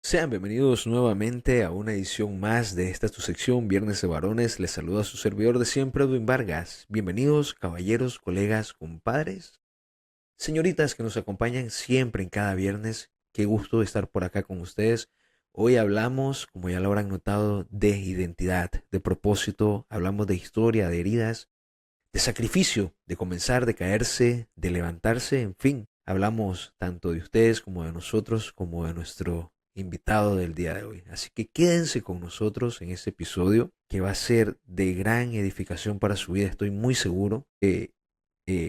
Sean bienvenidos nuevamente a una edición más de esta tu sección, Viernes de Varones. Les saluda su servidor de siempre, Edwin Vargas. Bienvenidos, caballeros, colegas, compadres, señoritas que nos acompañan siempre en cada viernes. Qué gusto estar por acá con ustedes. Hoy hablamos, como ya lo habrán notado, de identidad, de propósito, hablamos de historia, de heridas, de sacrificio, de comenzar, de caerse, de levantarse, en fin. Hablamos tanto de ustedes como de nosotros, como de nuestro invitado del día de hoy. Así que quédense con nosotros en este episodio que va a ser de gran edificación para su vida. Estoy muy seguro que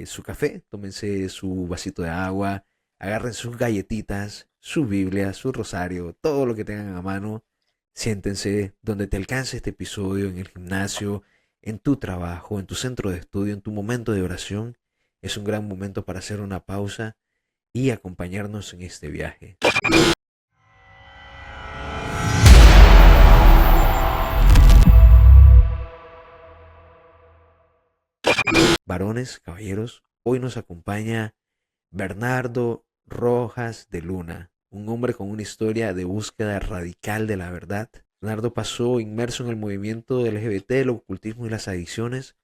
su café, tómense su vasito de agua, agarren sus galletitas, su Biblia, su rosario, todo lo que tengan a mano. Siéntense donde te alcance este episodio, en el gimnasio, en tu trabajo, en tu centro de estudio, en tu momento de oración. Es un gran momento para hacer una pausa y acompañarnos en este viaje. Varones, caballeros, hoy nos acompaña Bernardo Rojas de Luna, un hombre con una historia de búsqueda radical de la verdad. Bernardo pasó inmerso en el movimiento del LGBT, el ocultismo y las adicciones,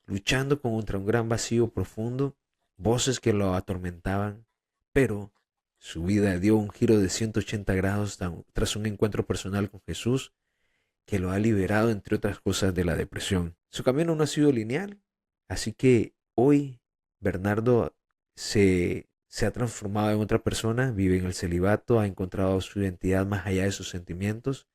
luchando contra un gran vacío profundo, voces que lo atormentaban, pero su vida dio un giro de 180 grados tras un encuentro personal con Jesús que lo ha liberado, entre otras cosas, de la depresión. Su camino no ha sido lineal, así que hoy Bernardo se ha transformado en otra persona, vive en el celibato, ha encontrado su identidad más allá de sus sentimientos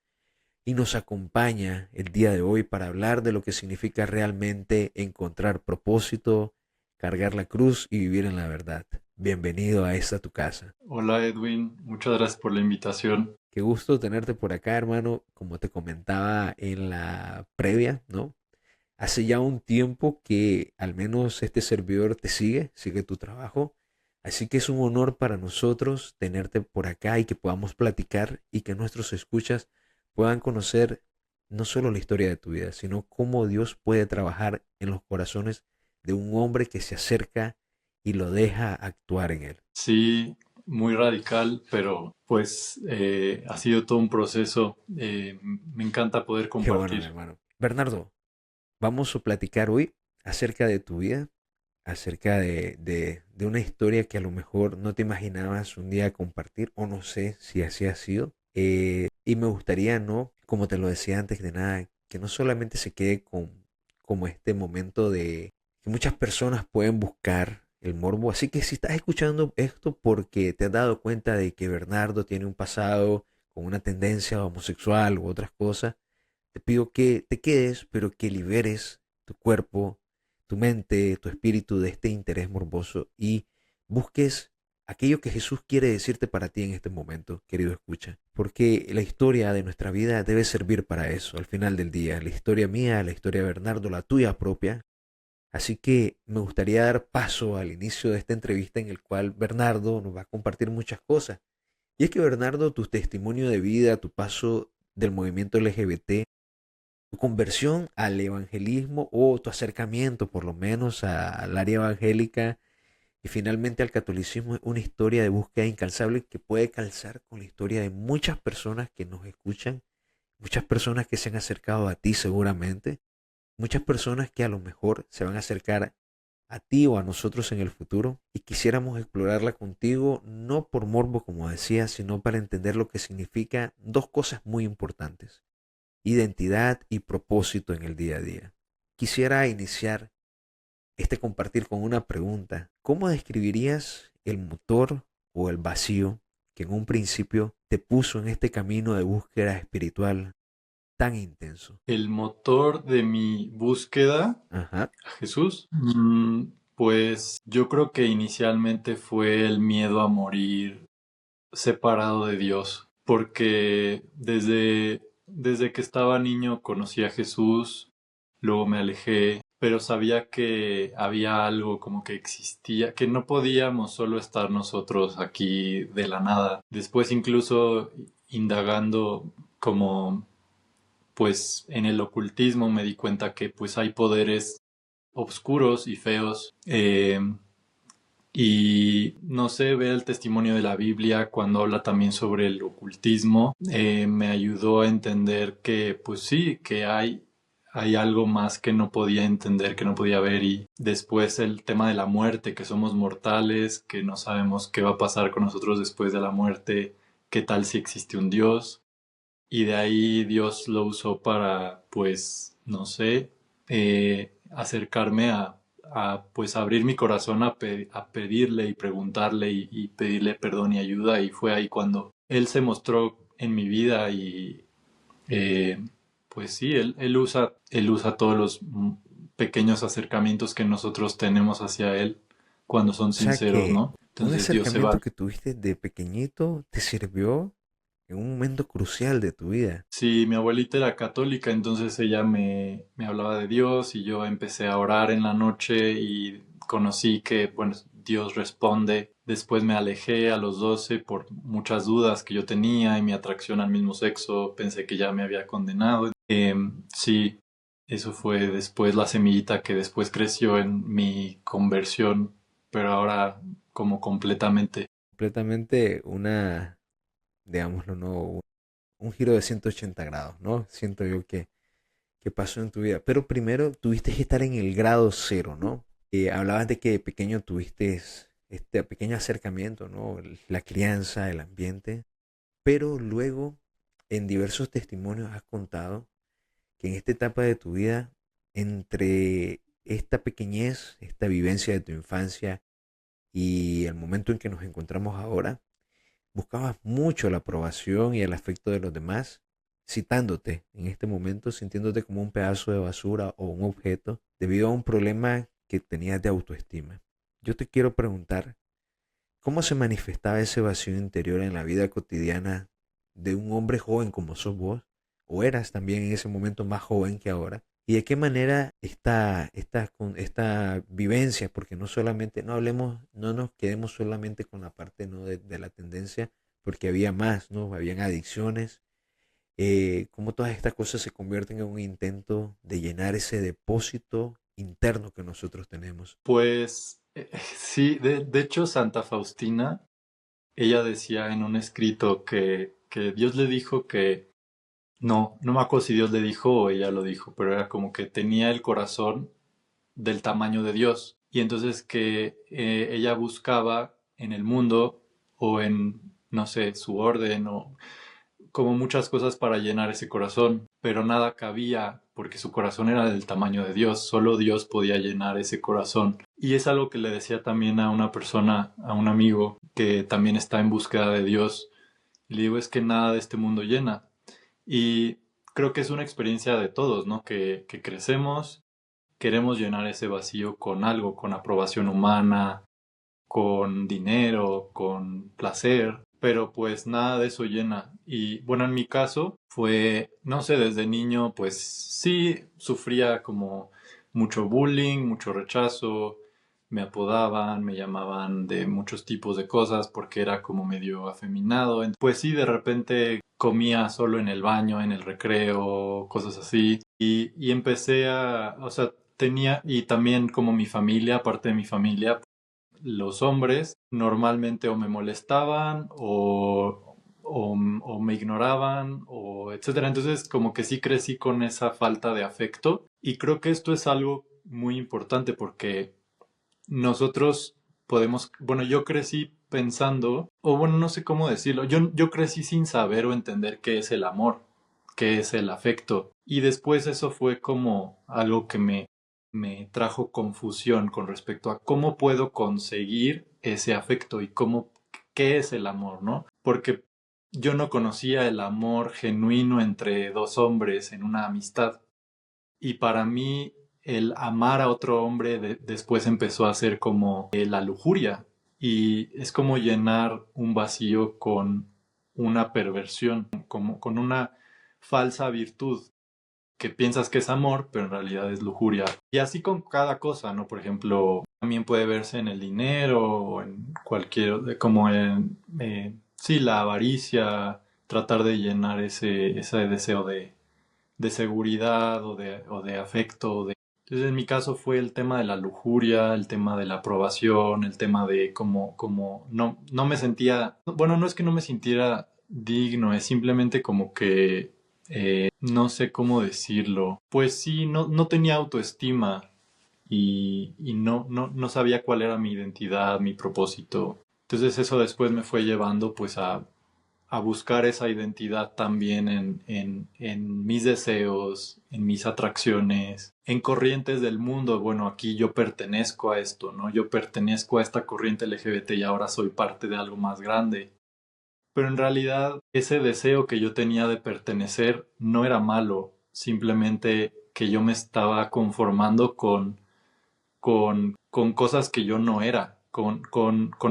y nos acompaña el día de hoy para hablar de lo que significa realmente encontrar propósito, cargar la cruz y vivir en la verdad. Bienvenido a esta tu casa. Hola Edwin, muchas gracias por la invitación. Qué gusto tenerte por acá, hermano. Como te comentaba en la previa, ¿no? Hace ya un tiempo que al menos este servidor te sigue tu trabajo. Así que es un honor para nosotros tenerte por acá y que podamos platicar y que nuestros escuchas puedan conocer no solo la historia de tu vida, sino cómo Dios puede trabajar en los corazones de un hombre que se acerca y lo deja actuar en él. Sí, muy radical, pero pues ha sido todo un proceso. Me encanta poder Qué bueno, mi compartir. hermano. Bernardo, vamos a platicar hoy acerca de tu vida, acerca de una historia que a lo mejor no te imaginabas un día compartir, o no sé si así ha sido. Y me gustaría, ¿no? Como te lo decía antes de nada, que no solamente se quede con como este momento de que muchas personas pueden buscar el morbo. Así que si estás escuchando esto porque te has dado cuenta de que Bernardo tiene un pasado con una tendencia homosexual u otras cosas, te pido que te quedes, pero que liberes tu cuerpo, tu mente, tu espíritu de este interés morboso y busques aquello que Jesús quiere decirte para ti en este momento, querido escucha. Porque la historia de nuestra vida debe servir para eso, al final del día. La historia mía, la historia de Bernardo, la tuya propia. Así que me gustaría dar paso al inicio de esta entrevista en el cual Bernardo nos va a compartir muchas cosas. Y es que Bernardo, tu testimonio de vida, tu paso del movimiento LGBT, tu conversión al evangelismo o tu acercamiento por lo menos al área evangélica y finalmente al catolicismo es una historia de búsqueda incansable que puede calzar con la historia de muchas personas que nos escuchan, muchas personas que se han acercado a ti seguramente, muchas personas que a lo mejor se van a acercar a ti o a nosotros en el futuro y quisiéramos explorarla contigo no por morbo como decía, sino para entender lo que significa dos cosas muy importantes: identidad y propósito en el día a día. Quisiera iniciar este compartir con una pregunta. ¿Cómo describirías el motor o el vacío que en un principio te puso en este camino de búsqueda espiritual tan intenso? El motor de mi búsqueda Ajá. a Jesús, pues yo creo que inicialmente fue el miedo a morir separado de Dios, porque desde que estaba niño conocí a Jesús, luego me alejé, pero sabía que había algo como que existía, que no podíamos solo estar nosotros aquí de la nada. Después incluso indagando como pues en el ocultismo me di cuenta que pues hay poderes oscuros y feos Y no sé, ver el testimonio de la Biblia cuando habla también sobre el ocultismo, me ayudó a entender que, pues sí, que hay algo más que no podía entender, que no podía ver. Y después el tema de la muerte, que somos mortales, que no sabemos qué va a pasar con nosotros después de la muerte, qué tal si existe un Dios. Y de ahí Dios lo usó para, pues, no sé, acercarme pues, abrir mi corazón a pedirle y preguntarle y pedirle perdón y ayuda. Y fue ahí cuando Él se mostró en mi vida y, eh, pues sí, él usa todos los pequeños acercamientos que nosotros tenemos hacia Él cuando son O sea sinceros, que ¿no? un Entonces Dios se va. acercamiento que tuviste de pequeñito te sirvió en un momento crucial de tu vida. Sí, mi abuelita era católica, entonces ella me hablaba de Dios y yo empecé a orar en la noche y conocí que, bueno, Dios responde. Después me alejé a los 12 por muchas dudas que yo tenía y mi atracción al mismo sexo, pensé que ya me había condenado. Sí, eso fue después la semillita que después creció en mi conversión, pero ahora como completamente. Completamente una, digámoslo, ¿no? Un giro de 180 grados, ¿no? Siento yo que pasó en tu vida. Pero primero tuviste que estar en el grado cero, ¿no? Hablabas de que de pequeño tuviste este pequeño acercamiento, ¿no? La crianza, el ambiente. Pero luego, en diversos testimonios has contado que en esta etapa de tu vida, entre esta pequeñez, esta vivencia de tu infancia y el momento en que nos encontramos ahora, buscabas mucho la aprobación y el afecto de los demás, citándote en este momento, sintiéndote como un pedazo de basura o un objeto debido a un problema que tenías de autoestima. Yo te quiero preguntar, ¿cómo se manifestaba ese vacío interior en la vida cotidiana de un hombre joven como sos vos? ¿O eras también en ese momento más joven que ahora? ¿Y de qué manera esta vivencia, porque no solamente, no hablemos, no nos quedemos solamente con la parte ¿no? de la tendencia, porque había más, ¿no? Habían adicciones, cómo todas estas cosas se convierten en un intento de llenar ese depósito interno que nosotros tenemos. Pues sí, de hecho Santa Faustina, ella decía en un escrito que Dios le dijo que, no me acuerdo si Dios le dijo o ella lo dijo, pero era como que tenía el corazón del tamaño de Dios. Y entonces que ella buscaba en el mundo o en, no sé, su orden o como muchas cosas para llenar ese corazón, pero nada cabía porque su corazón era del tamaño de Dios, solo Dios podía llenar ese corazón. Y es algo que le decía también a una persona, a un amigo que también está en búsqueda de Dios. Y le digo, es que nada de este mundo llena. Y creo que es una experiencia de todos, ¿no? Que crecemos, queremos llenar ese vacío con algo, con aprobación humana, con dinero, con placer, pero pues nada de eso llena. Y bueno, en mi caso fue, no sé, desde niño pues sí sufría como mucho bullying, mucho rechazo, me apodaban, me llamaban de muchos tipos de cosas porque era como medio afeminado. Pues sí, de repente comía solo en el baño, en el recreo, cosas así. Y empecé o sea, tenía, y también como mi familia, parte de mi familia, los hombres normalmente o me molestaban o me ignoraban o etcétera. Entonces como que sí crecí con esa falta de afecto y creo que esto es algo muy importante porque nosotros podemos, bueno, yo crecí pensando, o bueno, no sé cómo decirlo, yo crecí sin saber o entender qué es el amor, qué es el afecto. Y después eso fue como algo que me trajo confusión con respecto a cómo puedo conseguir ese afecto y qué es el amor, ¿no? Porque yo no conocía el amor genuino entre dos hombres en una amistad. Y para mí el amar a otro hombre después empezó a ser como la lujuria. Y es como llenar un vacío con una perversión, como con una falsa virtud que piensas que es amor, pero en realidad es lujuria. Y así con cada cosa, ¿no? Por ejemplo, también puede verse en el dinero o en cualquier, como en, sí, la avaricia, tratar de llenar ese deseo de seguridad o de afecto. Entonces, en mi caso fue el tema de la lujuria, el tema de la aprobación, el tema de cómo no me sentía, bueno, no es que no me sintiera digno, es simplemente como que no sé cómo decirlo. Pues sí, no tenía autoestima y no sabía cuál era mi identidad, mi propósito. Entonces eso después me fue llevando pues a buscar esa identidad también en mis deseos, en mis atracciones, en corrientes del mundo. Bueno, aquí yo pertenezco a esto, ¿no? Yo pertenezco a esta corriente LGBT y ahora soy parte de algo más grande. Pero en realidad ese deseo que yo tenía de pertenecer no era malo, simplemente que yo me estaba conformando con cosas que yo no era, con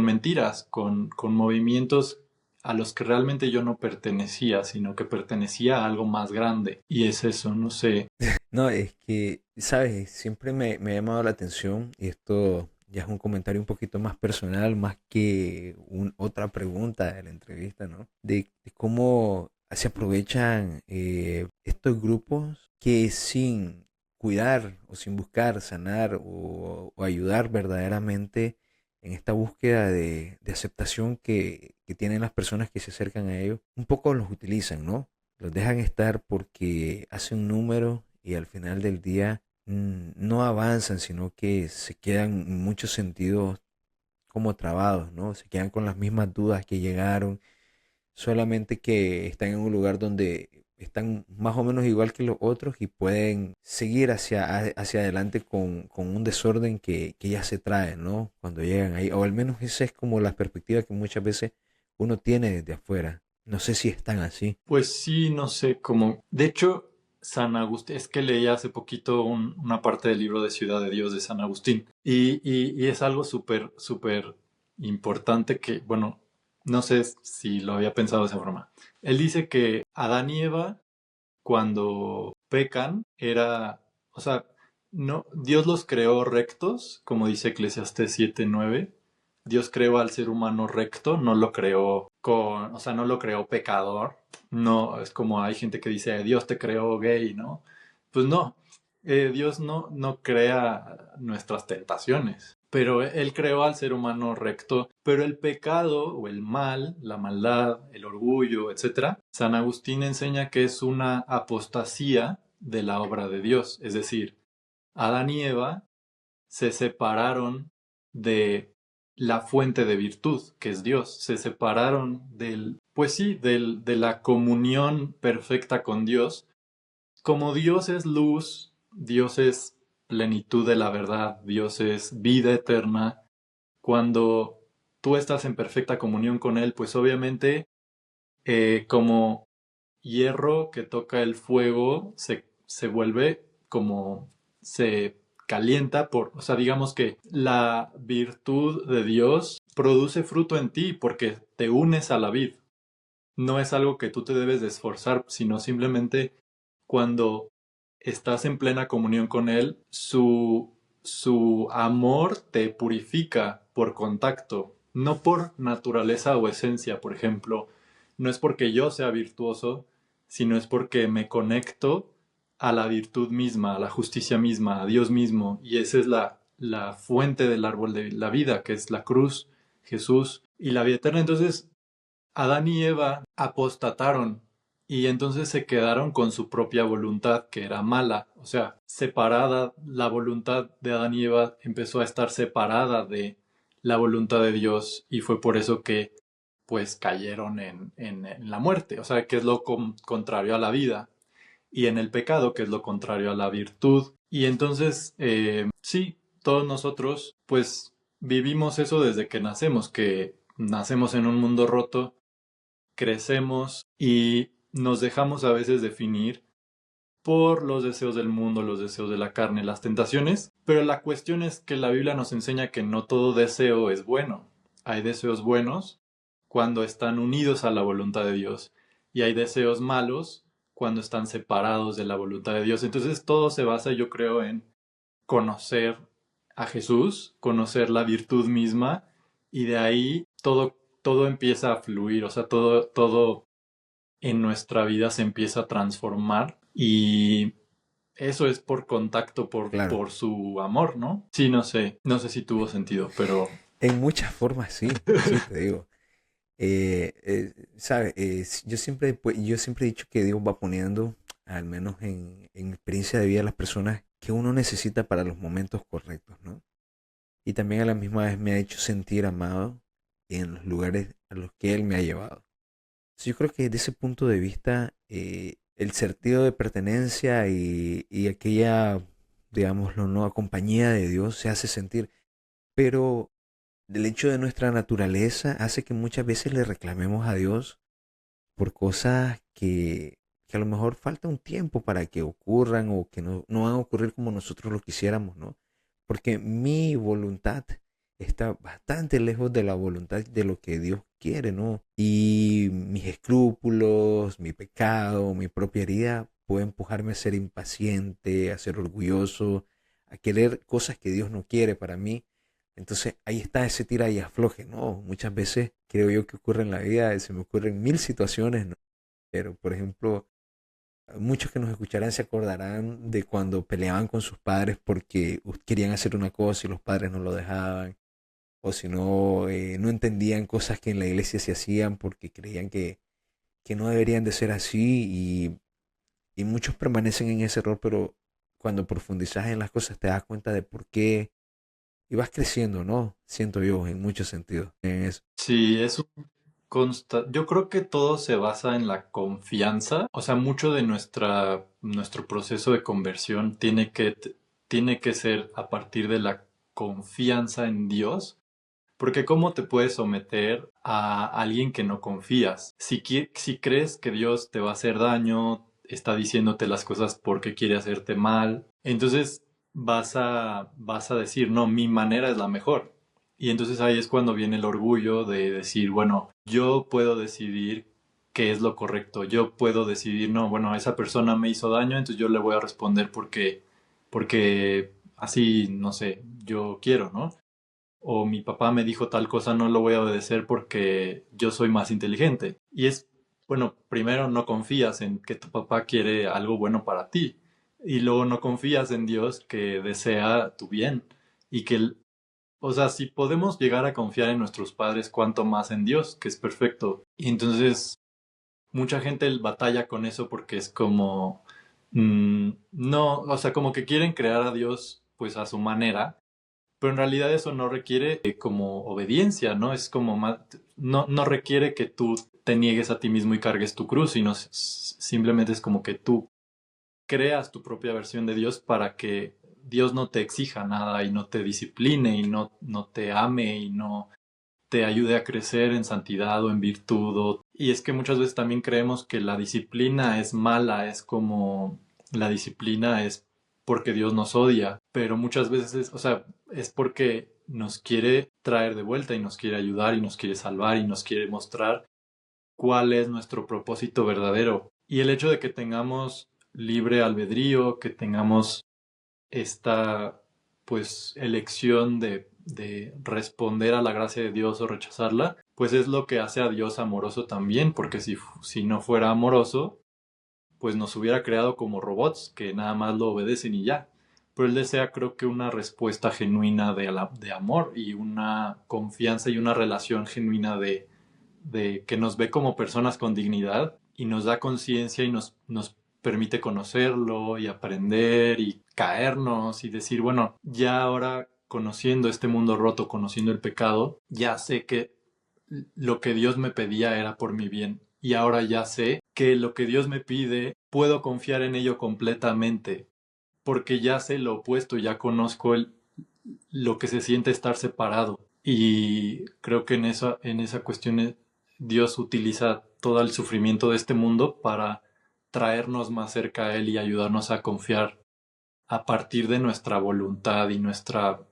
mentiras, con movimientos a los que realmente yo no pertenecía, sino que pertenecía a algo más grande. Y es eso, no sé. No, es que, sabes, siempre me ha llamado la atención, y esto ya es un comentario un poquito más personal, más que otra pregunta de la entrevista, ¿no? De cómo se aprovechan estos grupos que sin cuidar o sin buscar sanar o ayudar verdaderamente en esta búsqueda de aceptación que tienen las personas que se acercan a ellos, un poco los utilizan, ¿no? Los dejan estar porque hacen un número y al final del día no avanzan, sino que se quedan en muchos sentidos como trabados, ¿no? Se quedan con las mismas dudas que llegaron, solamente que están en un lugar donde están más o menos igual que los otros y pueden seguir hacia adelante con un desorden que ya se trae, ¿no? Cuando llegan ahí, o al menos esa es como la perspectiva que muchas veces uno tiene desde afuera. No sé si están así. Pues sí, no sé, como... De hecho, San Agustín, es que leí hace poquito una parte del libro de Ciudad de Dios de San Agustín y es algo súper importante que, bueno, no sé si lo había pensado de esa forma. Él dice que Adán y Eva cuando pecan era, o sea, no, Dios los creó rectos, como dice Eclesiastés 7:9. Dios creó al ser humano recto, no lo creó o sea, no lo creó pecador. No, es como hay gente que dice, Dios te creó gay, ¿no? Pues no, Dios no crea nuestras tentaciones, pero Él creó al ser humano recto, pero el pecado o el mal, la maldad, el orgullo, etcétera, San Agustín enseña que es una apostasía de la obra de Dios, es decir, Adán y Eva se separaron de la fuente de virtud, que es Dios, se separaron pues sí, de la comunión perfecta con Dios. Como Dios es luz, Dios es plenitud de la verdad, Dios es vida eterna, cuando tú estás en perfecta comunión con Él, pues obviamente como hierro que toca el fuego se vuelve como se calienta o sea, digamos que la virtud de Dios produce fruto en ti porque te unes a la vid. No es algo que tú te debes de esforzar, sino simplemente cuando estás en plena comunión con Él, su amor te purifica por contacto, no por naturaleza o esencia, por ejemplo. No es porque yo sea virtuoso, sino es porque me conecto a la virtud misma, a la justicia misma, a Dios mismo. Y esa es la fuente del árbol de la vida, que es la cruz, Jesús y la vida eterna. Entonces, Adán y Eva apostataron y entonces se quedaron con su propia voluntad, que era mala, o sea, separada, la voluntad de Adán y Eva empezó a estar separada de la voluntad de Dios y fue por eso que pues cayeron en la muerte, o sea, que es lo contrario a la vida, y en el pecado, que es lo contrario a la virtud. Y entonces, sí, todos nosotros pues vivimos eso desde que nacemos, que nacemos en un mundo roto, crecemos y nos dejamos a veces definir por los deseos del mundo, los deseos de la carne, las tentaciones, pero la cuestión es que la Biblia nos enseña que no todo deseo es bueno. Hay deseos buenos cuando están unidos a la voluntad de Dios y hay deseos malos cuando están separados de la voluntad de Dios. Entonces todo se basa, yo creo, en conocer a Jesús, conocer la virtud misma y de ahí todo empieza a fluir, o sea, todo en nuestra vida se empieza a transformar y eso es por contacto, Claro, por su amor, ¿no? Sí, no sé, no sé si tuvo sentido, pero en muchas formas sí, sí, te digo. ¿Sabes? Yo siempre he dicho que Dios va poniendo, al menos en mi experiencia de vida, las personas que uno necesita para los momentos correctos, ¿no? Y también a la misma vez me ha hecho sentir amado en los lugares a los que Él me ha llevado. Yo creo que desde ese punto de vista, el sentido de pertenencia y aquella, digámoslo, no, compañía de Dios se hace sentir, pero el hecho de nuestra naturaleza hace que muchas veces le reclamemos a Dios por cosas que a lo mejor falta un tiempo para que ocurran o que no van a ocurrir como nosotros lo quisiéramos, ¿no? Porque mi voluntad está bastante lejos de la voluntad de lo que Dios quiere, ¿no? Y mis escrúpulos, mi pecado, mi propia herida puede empujarme a ser impaciente, a ser orgulloso, a querer cosas que Dios no quiere para mí. Entonces ahí está ese tira y afloje, ¿no? Muchas veces creo yo que ocurre en la vida, se me ocurren mil situaciones, ¿no? Pero por ejemplo, muchos que nos escucharán se acordarán de cuando peleaban con sus padres porque querían hacer una cosa y los padres no lo dejaban, o si no, no entendían cosas que en la iglesia se hacían porque creían que no deberían de ser así y muchos permanecen en ese error, pero cuando profundizas en las cosas te das cuenta de por qué y vas creciendo, ¿no? Siento yo, en muchos sentidos, en eso. sí, es un yo creo que todo se basa en la confianza, o sea, mucho de nuestro proceso de conversión tiene que ser a partir de la confianza en Dios. Porque ¿cómo te puedes someter a alguien que no confías? Si crees que Dios te va a hacer daño, está diciéndote las cosas porque quiere hacerte mal, entonces vas a decir, no, mi manera es la mejor. Y entonces ahí es cuando viene el orgullo de decir, bueno, yo puedo decidir qué es lo correcto. Yo puedo decidir, no, bueno, esa persona me hizo daño, entonces yo le voy a responder porque así, no sé, yo quiero, ¿no? O mi papá me dijo tal cosa, no lo voy a obedecer porque yo soy más inteligente. Y es, bueno, primero no confías en que tu papá quiere algo bueno para ti y luego no confías en Dios que desea tu bien y o sea, si podemos llegar a confiar en nuestros padres, cuánto más en Dios, que es perfecto. Y entonces mucha gente batalla con eso porque es como, no, o sea, como que quieren crear a Dios pues a su manera, pero en realidad eso no requiere como obediencia, ¿no? Es como no requiere que tú te niegues a ti mismo y cargues tu cruz, sino simplemente es como que tú creas tu propia versión de Dios para que Dios no te exija nada y no te discipline y no te ame y no te ayude a crecer en santidad o en virtud. Y es que muchas veces también creemos que la disciplina es mala, es como la disciplina es porque Dios nos odia, pero muchas veces o sea, es porque nos quiere traer de vuelta y nos quiere ayudar y nos quiere salvar y nos quiere mostrar cuál es nuestro propósito verdadero. Y el hecho de que tengamos libre albedrío, que tengamos esta pues elección de responder a la gracia de Dios o rechazarla, pues es lo que hace a Dios amoroso también, porque si no fuera amoroso, pues nos hubiera creado como robots que nada más lo obedecen y ya. Pero él desea, creo que una respuesta genuina de amor y una confianza y una relación genuina de que nos ve como personas con dignidad y nos da conciencia y nos permite conocerlo y aprender y caernos y decir, bueno, ya ahora conociendo este mundo roto, conociendo el pecado, ya sé que lo que Dios me pedía era por mi bien. Y ahora ya sé que lo que Dios me pide, puedo confiar en ello completamente, porque ya sé lo opuesto, ya conozco lo que se siente estar separado. Y creo que en esa cuestión Dios utiliza todo el sufrimiento de este mundo para traernos más cerca a Él y ayudarnos a confiar a partir de nuestra voluntad y nuestro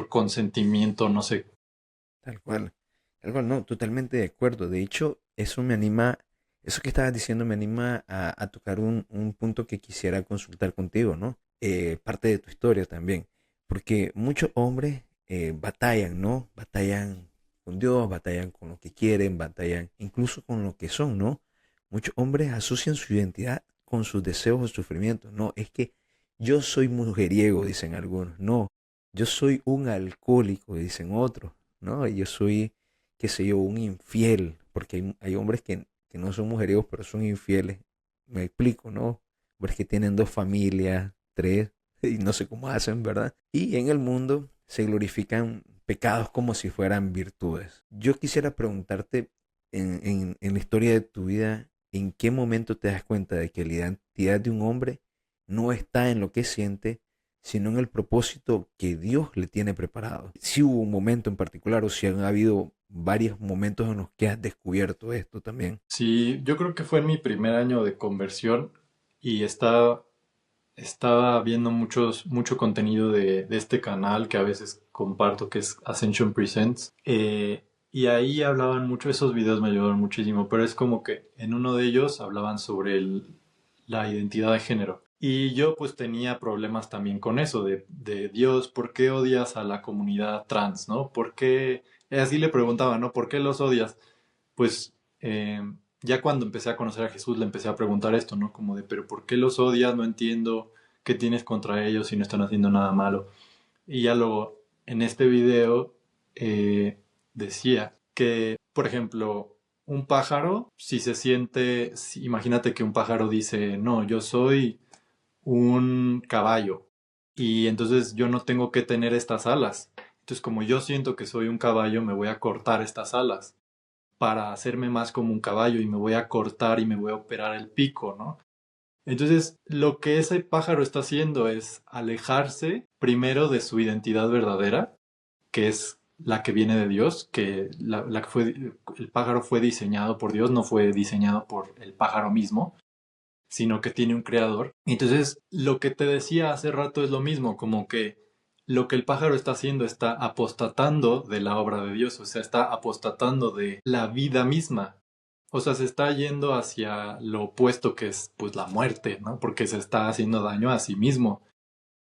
consentimiento, no sé. Tal cual, tal cual, no, totalmente de acuerdo. De hecho, eso me anima, eso que estabas diciendo me anima a tocar un punto que quisiera consultar contigo, ¿no? Parte de tu historia también, porque muchos hombres batallan, ¿no? Batallan con Dios, batallan con lo que quieren, batallan incluso con lo que son, ¿no? Muchos hombres asocian su identidad con sus deseos o sufrimientos. No, es que yo soy mujeriego, dicen algunos. No, yo soy un alcohólico, dicen otros. No, yo soy, qué sé yo, un infiel, porque hay hombres que no son mujeriegos, pero son infieles. Me explico, ¿no? Hombres que tienen dos familias, tres, y no sé cómo hacen, ¿verdad? Y en el mundo se glorifican pecados como si fueran virtudes. Yo quisiera preguntarte en la historia de tu vida, ¿en qué momento te das cuenta de que la identidad de un hombre no está en lo que siente, sino en el propósito que Dios le tiene preparado? Si hubo un momento en particular o si han habido varios momentos en los que has descubierto esto también. Sí, yo creo que fue en mi primer año de conversión y estaba viendo mucho contenido de este canal que a veces comparto, que es Ascension Presents. Y ahí hablaban mucho, esos videos me ayudaron muchísimo, pero es como que en uno de ellos hablaban sobre la identidad de género. Y yo pues tenía problemas también con eso, de Dios, ¿por qué odias a la comunidad trans, no? ¿Por qué? Así le preguntaba, ¿no? ¿Por qué los odias? Pues ya cuando empecé a conocer a Jesús le empecé a preguntar esto, ¿no? Como de, pero ¿por qué los odias? No entiendo qué tienes contra ellos si no están haciendo nada malo. Y ya luego, en este video decía que, por ejemplo, un pájaro, si se siente, imagínate que un pájaro dice, no, yo soy un caballo y entonces yo no tengo que tener estas alas. Entonces, como yo siento que soy un caballo, me voy a cortar estas alas para hacerme más como un caballo y me voy a cortar y me voy a operar el pico, ¿no? Entonces, lo que ese pájaro está haciendo es alejarse primero de su identidad verdadera, que es la que viene de Dios, que la que fue, el pájaro fue diseñado por Dios, no fue diseñado por el pájaro mismo, sino que tiene un creador. Entonces, lo que te decía hace rato es lo mismo, como que lo que el pájaro está haciendo está apostatando de la obra de Dios, o sea, está apostatando de la vida misma. O sea, se está yendo hacia lo opuesto que es pues la muerte, ¿no? Porque se está haciendo daño a sí mismo.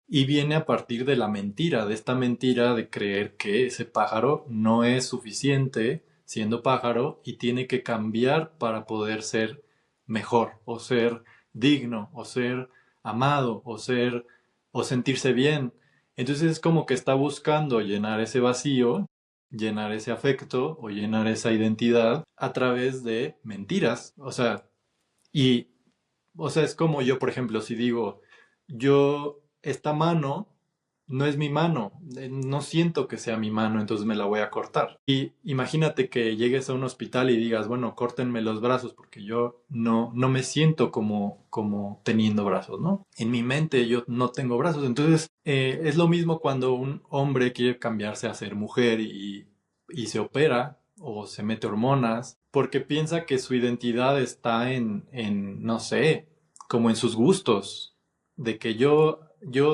Y viene a partir de la mentira, de esta mentira de creer que ese pájaro no es suficiente siendo pájaro y tiene que cambiar para poder ser mejor o ser digno o ser amado o sentirse bien. Entonces es como que está buscando llenar ese vacío, llenar ese afecto o llenar esa identidad a través de mentiras. Y o sea, es como yo, por ejemplo, si digo, yo, esta mano no es mi mano, no siento que sea mi mano, entonces me la voy a cortar. Y imagínate que llegues a un hospital y digas, bueno, córtenme los brazos porque yo no me siento como teniendo brazos, ¿no? En mi mente yo no tengo brazos, entonces es lo mismo cuando un hombre quiere cambiarse a ser mujer y se opera o se mete hormonas porque piensa que su identidad está no sé, como en sus gustos, de que yo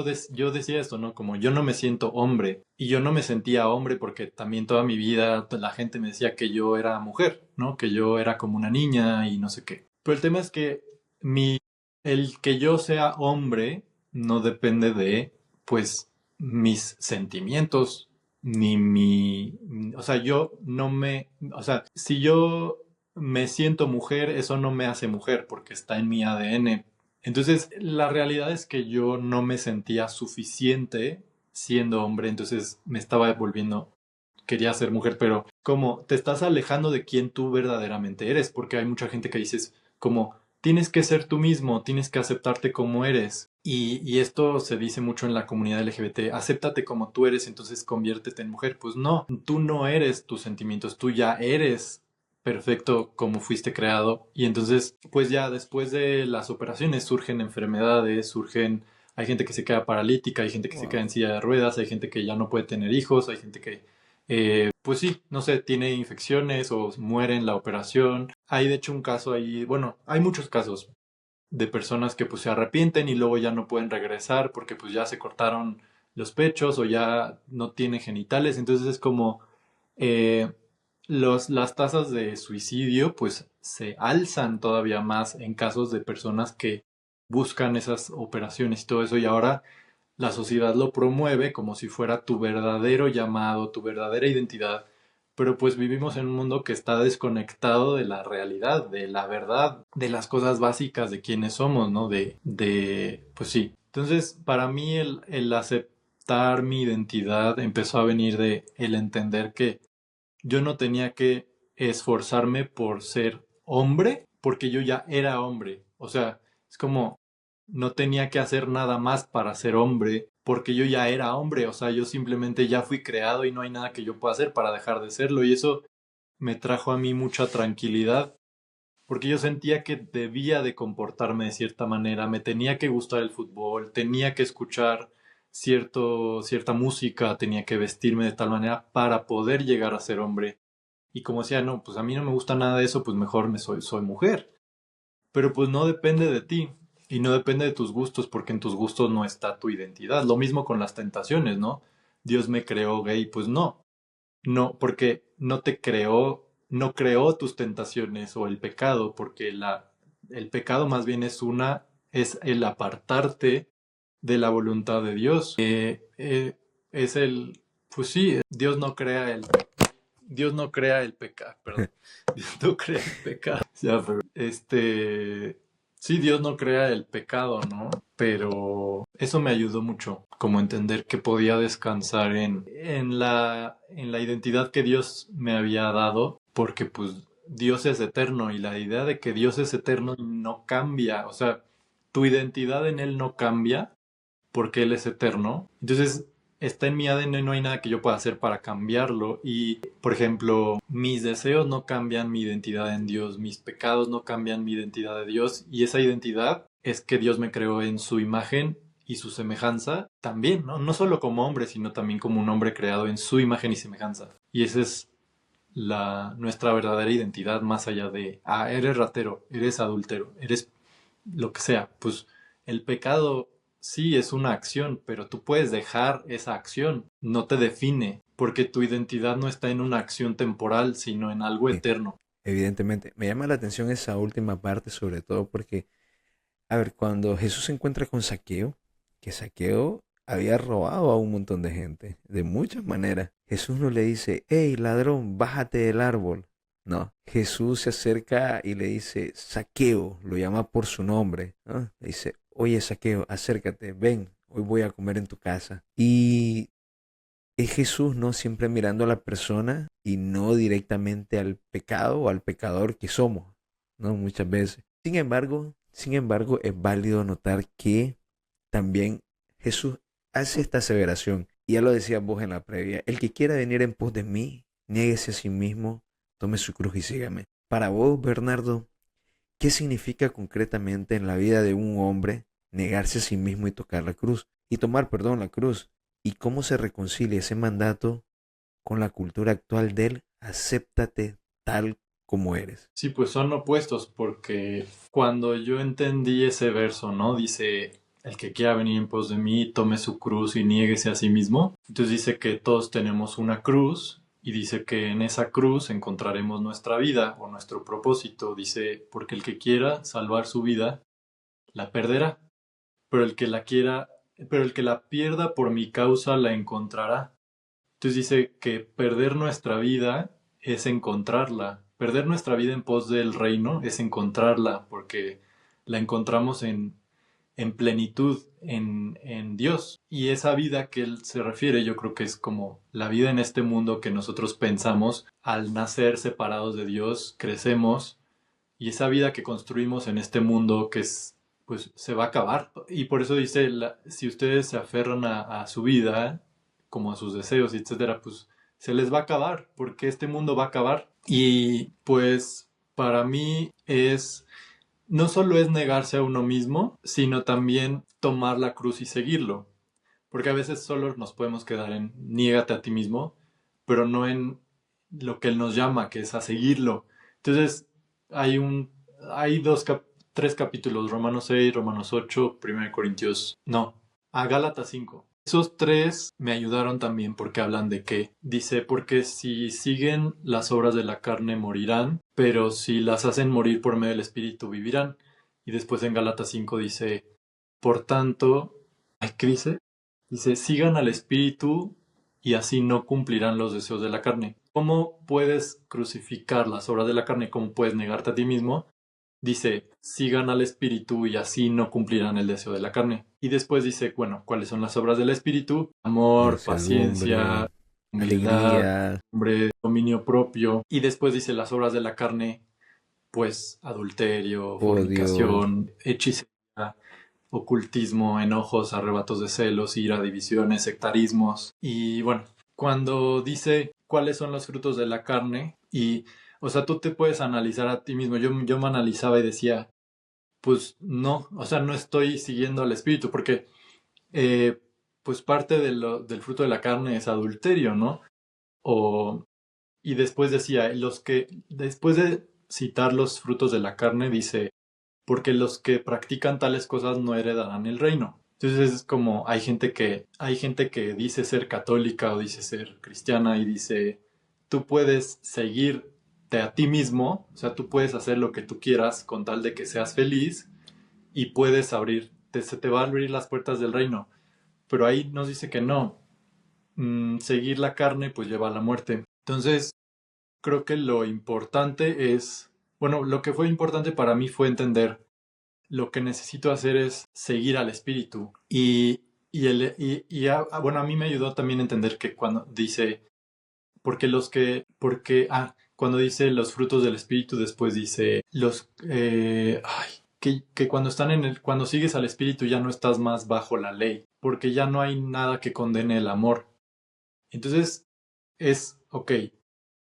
decía esto, ¿no? Como yo no me siento hombre y yo no me sentía hombre porque también toda mi vida pues, la gente me decía que yo era mujer, ¿no? Que yo era como una niña y no sé qué. Pero el tema es que el que yo sea hombre no depende de, pues, mis sentimientos, ni o sea, yo no me, o sea, si yo me siento mujer, eso no me hace mujer porque está en mi ADN. Entonces, la realidad es que yo no me sentía suficiente siendo hombre, entonces me estaba volviendo, quería ser mujer, pero como te estás alejando de quién tú verdaderamente eres, porque hay mucha gente que dices como tienes que ser tú mismo, tienes que aceptarte como eres. Y esto se dice mucho en la comunidad LGBT, acéptate como tú eres, entonces conviértete en mujer. Pues no, tú no eres tus sentimientos, tú ya eres perfecto como fuiste creado. Y entonces, pues ya después de las operaciones surgen enfermedades, hay gente que se queda paralítica, hay gente que se queda en Wow. silla de ruedas, hay gente que ya no puede tener hijos, hay gente que pues sí, no sé, tiene infecciones o muere en la operación. Hay de hecho un caso ahí, bueno, hay muchos casos de personas que pues se arrepienten y luego ya no pueden regresar porque pues ya se cortaron los pechos o ya no tienen genitales. Entonces es como eh, las tasas de suicidio pues se alzan todavía más en casos de personas que buscan esas operaciones y todo eso y ahora la sociedad lo promueve como si fuera tu verdadero llamado, tu verdadera identidad, pero pues vivimos en un mundo que está desconectado de la realidad, de la verdad, de las cosas básicas de quiénes somos, ¿no? Pues sí. Entonces, para mí el aceptar mi identidad empezó a venir de el entender que yo no tenía que esforzarme por ser hombre, porque yo ya era hombre. O sea, es como no tenía que hacer nada más para ser hombre, porque yo ya era hombre. O sea, yo simplemente ya fui creado y no hay nada que yo pueda hacer para dejar de serlo. Y eso me trajo a mí mucha tranquilidad, porque yo sentía que debía de comportarme de cierta manera, me tenía que gustar el fútbol, tenía que escuchar cierta música, tenía que vestirme de tal manera para poder llegar a ser hombre. Y como decía, no, pues a mí no me gusta nada de eso, pues mejor soy mujer. Pero pues no depende de ti y no depende de tus gustos, porque en tus gustos no está tu identidad. Lo mismo con las tentaciones, ¿no? Dios me creó gay, pues no. No, porque no te creó, no creó tus tentaciones o el pecado, porque el pecado más bien es el apartarte de la voluntad de Dios. Es pues sí, Dios no crea el pecado, perdón. Dios no crea el pecado. Ya, pero, sí, Dios no crea el pecado, ¿no? Pero eso me ayudó mucho, como entender que podía descansar en la identidad que Dios me había dado, porque pues Dios es eterno y la idea de que Dios es eterno no cambia, o sea, tu identidad en Él no cambia porque Él es eterno. Entonces, está en mi ADN, no hay nada que yo pueda hacer para cambiarlo. Y, por ejemplo, mis deseos no cambian mi identidad en Dios, mis pecados no cambian mi identidad de Dios. Y esa identidad es que Dios me creó en su imagen y su semejanza también, ¿no? No solo como hombre, sino también como un hombre creado en su imagen y semejanza. Y esa es nuestra verdadera identidad, más allá de, eres ratero, eres adúltero, eres lo que sea. Pues el pecado sí es una acción, pero tú puedes dejar esa acción, no te define, porque tu identidad no está en una acción temporal, sino en algo Sí, eterno. evidentemente. Me llama la atención esa última parte, sobre todo porque, a ver, cuando Jesús se encuentra con Saqueo, que Saqueo había robado a un montón de gente, de muchas maneras, Jesús no le dice, hey, ladrón, bájate del árbol. No, Jesús se acerca y le dice, Saqueo, lo llama por su nombre, ¿no? Le dice, oye, Saqueo, acércate, ven, hoy voy a comer en tu casa. Y es Jesús, ¿no? Siempre mirando a la persona y no directamente al pecado o al pecador que somos, ¿no? Muchas veces. Sin embargo, es válido notar que también Jesús hace esta aseveración, y ya lo decías vos en la previa, el que quiera venir en pos de mí, niéguese a sí mismo, tome su cruz y sígame. Para vos, Bernardo, ¿qué significa concretamente en la vida de un hombre negarse a sí mismo y tocar la cruz? Y tomar, perdón, la cruz. ¿Y cómo se reconcilia ese mandato con la cultura actual del acéptate tal como eres? Sí, pues son opuestos, porque cuando yo entendí ese verso, ¿no? Dice, el que quiera venir en pos de mí, tome su cruz y niéguese a sí mismo. Entonces dice que todos tenemos una cruz y dice que en esa cruz encontraremos nuestra vida o nuestro propósito. Dice, porque el que quiera salvar su vida, la perderá, pero pero el que la pierda por mi causa la encontrará. Entonces dice que perder nuestra vida es encontrarla. Perder nuestra vida en pos del reino es encontrarla, porque la encontramos en plenitud, en Dios. Y esa vida que él se refiere, yo creo que es como la vida en este mundo que nosotros pensamos, al nacer separados de Dios, crecemos, y esa vida que construimos en este mundo que es, pues se va a acabar. Y por eso dice, si ustedes se aferran a su vida, como a sus deseos, etcétera, pues se les va a acabar, porque este mundo va a acabar. Y pues para mí no solo es negarse a uno mismo, sino también tomar la cruz y seguirlo. Porque a veces solo nos podemos quedar en niégate a ti mismo, pero no en lo que él nos llama, que es a seguirlo. Entonces, hay un, hay tres capítulos, Romanos 6, Romanos 8, 1 Corintios, no, a Gálatas 5. Esos tres me ayudaron también porque hablan de que, dice, porque si siguen las obras de la carne morirán, pero si las hacen morir por medio del Espíritu vivirán. Y después en Gálatas 5 dice, por tanto, ¿qué dice? Dice, sigan al Espíritu y así no cumplirán los deseos de la carne. ¿cómo puedes crucificar las obras de la carne? ¿Cómo puedes negarte a ti mismo? Dice, sigan al espíritu y así no cumplirán el deseo de la carne. Y después dice, bueno, ¿cuáles son las obras del espíritu? Amor, paciencia, mansedumbre, humildad, alegría, hombre, dominio propio. Y después dice las obras de la carne, pues adulterio, odio, fornicación, hechicería, ocultismo, enojos, arrebatos de celos, ira, divisiones, sectarismos. Y bueno, cuando dice cuáles son los frutos de la carne, y, o sea, tú te puedes analizar a ti mismo. Yo me analizaba y decía, pues no, o sea, no estoy siguiendo al espíritu, porque eh, pues parte del fruto de la carne es adulterio, ¿no? O, y después decía, después de citar los frutos de la carne, dice, porque los que practican tales cosas no heredarán el reino. Entonces es como hay gente que dice ser católica o dice ser cristiana y dice, tú puedes seguirte a ti mismo, o sea, tú puedes hacer lo que tú quieras con tal de que seas feliz y puedes se te va a abrir las puertas del reino. Pero ahí nos dice que no, seguir la carne pues lleva a la muerte. Entonces, creo que lo importante es, bueno, lo que fue importante para mí fue entender lo que necesito hacer es seguir al espíritu. Bueno, a mí me ayudó también a entender que cuando dice, cuando dice los frutos del espíritu, después dice, que cuando cuando sigues al espíritu ya no estás más bajo la ley, porque ya no hay nada que condene el amor. Entonces, ok,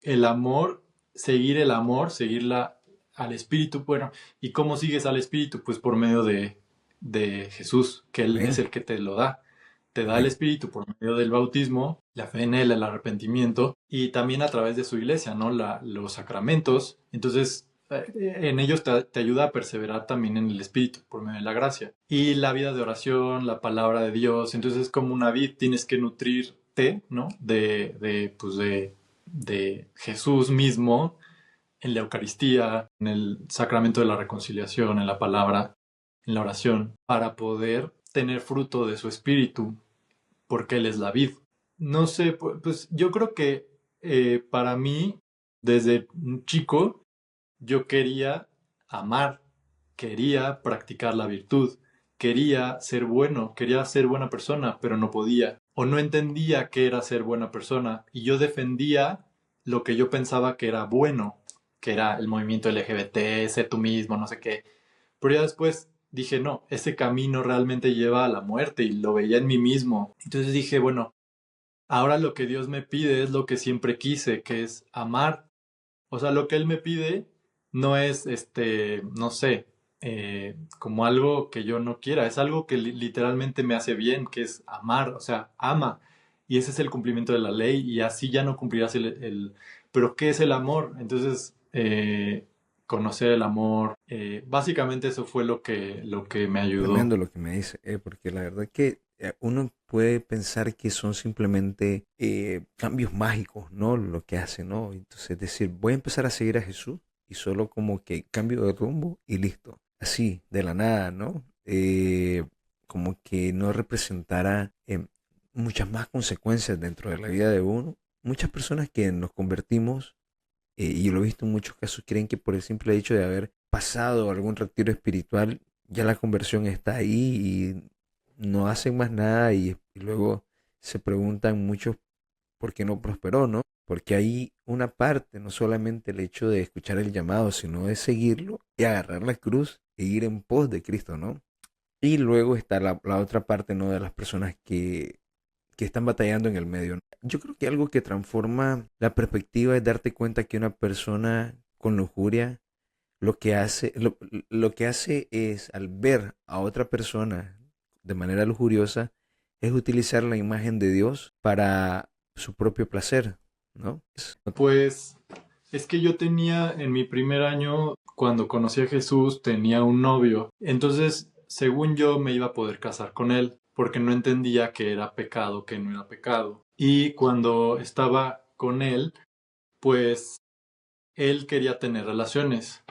el amor, seguirla al Espíritu, bueno, ¿y cómo sigues al Espíritu? Pues por medio de Jesús, que Él es amén, el que te lo da. Te da el amén. Espíritu por medio del bautismo, la fe en Él, el arrepentimiento, y también a través de su iglesia, ¿no? Los sacramentos. Entonces, en ellos te ayuda a perseverar también en el Espíritu por medio de la gracia. Y la vida de oración, la palabra de Dios, entonces es como una vid, tienes que nutrirte, ¿no? De Jesús mismo en la Eucaristía, en el sacramento de la reconciliación, en la palabra, en la oración, para poder tener fruto de su Espíritu, porque Él es la vid. No sé, pues yo creo que para mí, desde un chico, yo quería amar, quería practicar la virtud, quería ser bueno, quería ser buena persona, pero no podía. O no entendía qué era ser buena persona. Y yo defendía lo que yo pensaba que era bueno, que era el movimiento LGBT, sé tú mismo, no sé qué. Pero ya después dije, no, ese camino realmente lleva a la muerte y lo veía en mí mismo. Entonces dije, bueno, ahora lo que Dios me pide es lo que siempre quise, que es amar. O sea, lo que él me pide no es, no sé, como algo que yo no quiera, es algo que literalmente me hace bien, que es amar, o sea, ama. Y ese es el cumplimiento de la ley y así ya no cumplirás Pero ¿qué es el amor? Entonces, conocer el amor, básicamente eso fue lo que me ayudó. Tremendo lo que me dice, porque la verdad que uno puede pensar que son simplemente cambios mágicos, ¿no? Lo que hace, ¿no? Entonces, es decir, voy a empezar a seguir a Jesús y solo como que cambio de rumbo y listo. Así, de la nada, ¿no? Como que no representara muchas más consecuencias dentro de la vida de uno. Muchas personas que nos convertimos, y yo lo he visto en muchos casos, creen que por el simple hecho de haber pasado algún retiro espiritual, ya la conversión está ahí y no hacen más nada y luego se preguntan muchos por qué no prosperó, ¿no? Porque hay una parte, no solamente el hecho de escuchar el llamado, sino de seguirlo y agarrar la cruz e ir en pos de Cristo, ¿no? Y luego está la otra parte, ¿no? De las personas que están batallando en el medio, ¿no? Yo creo que algo que transforma la perspectiva es darte cuenta que una persona con lujuria lo que hace es, al ver a otra persona de manera lujuriosa, es utilizar la imagen de Dios para su propio placer, ¿no? Pues es que yo tenía en mi primer año, cuando conocí a Jesús, tenía un novio. Entonces, según yo, me iba a poder casar con él, porque no entendía que era pecado, que no era pecado. Y cuando estaba con él, pues él quería tener relaciones.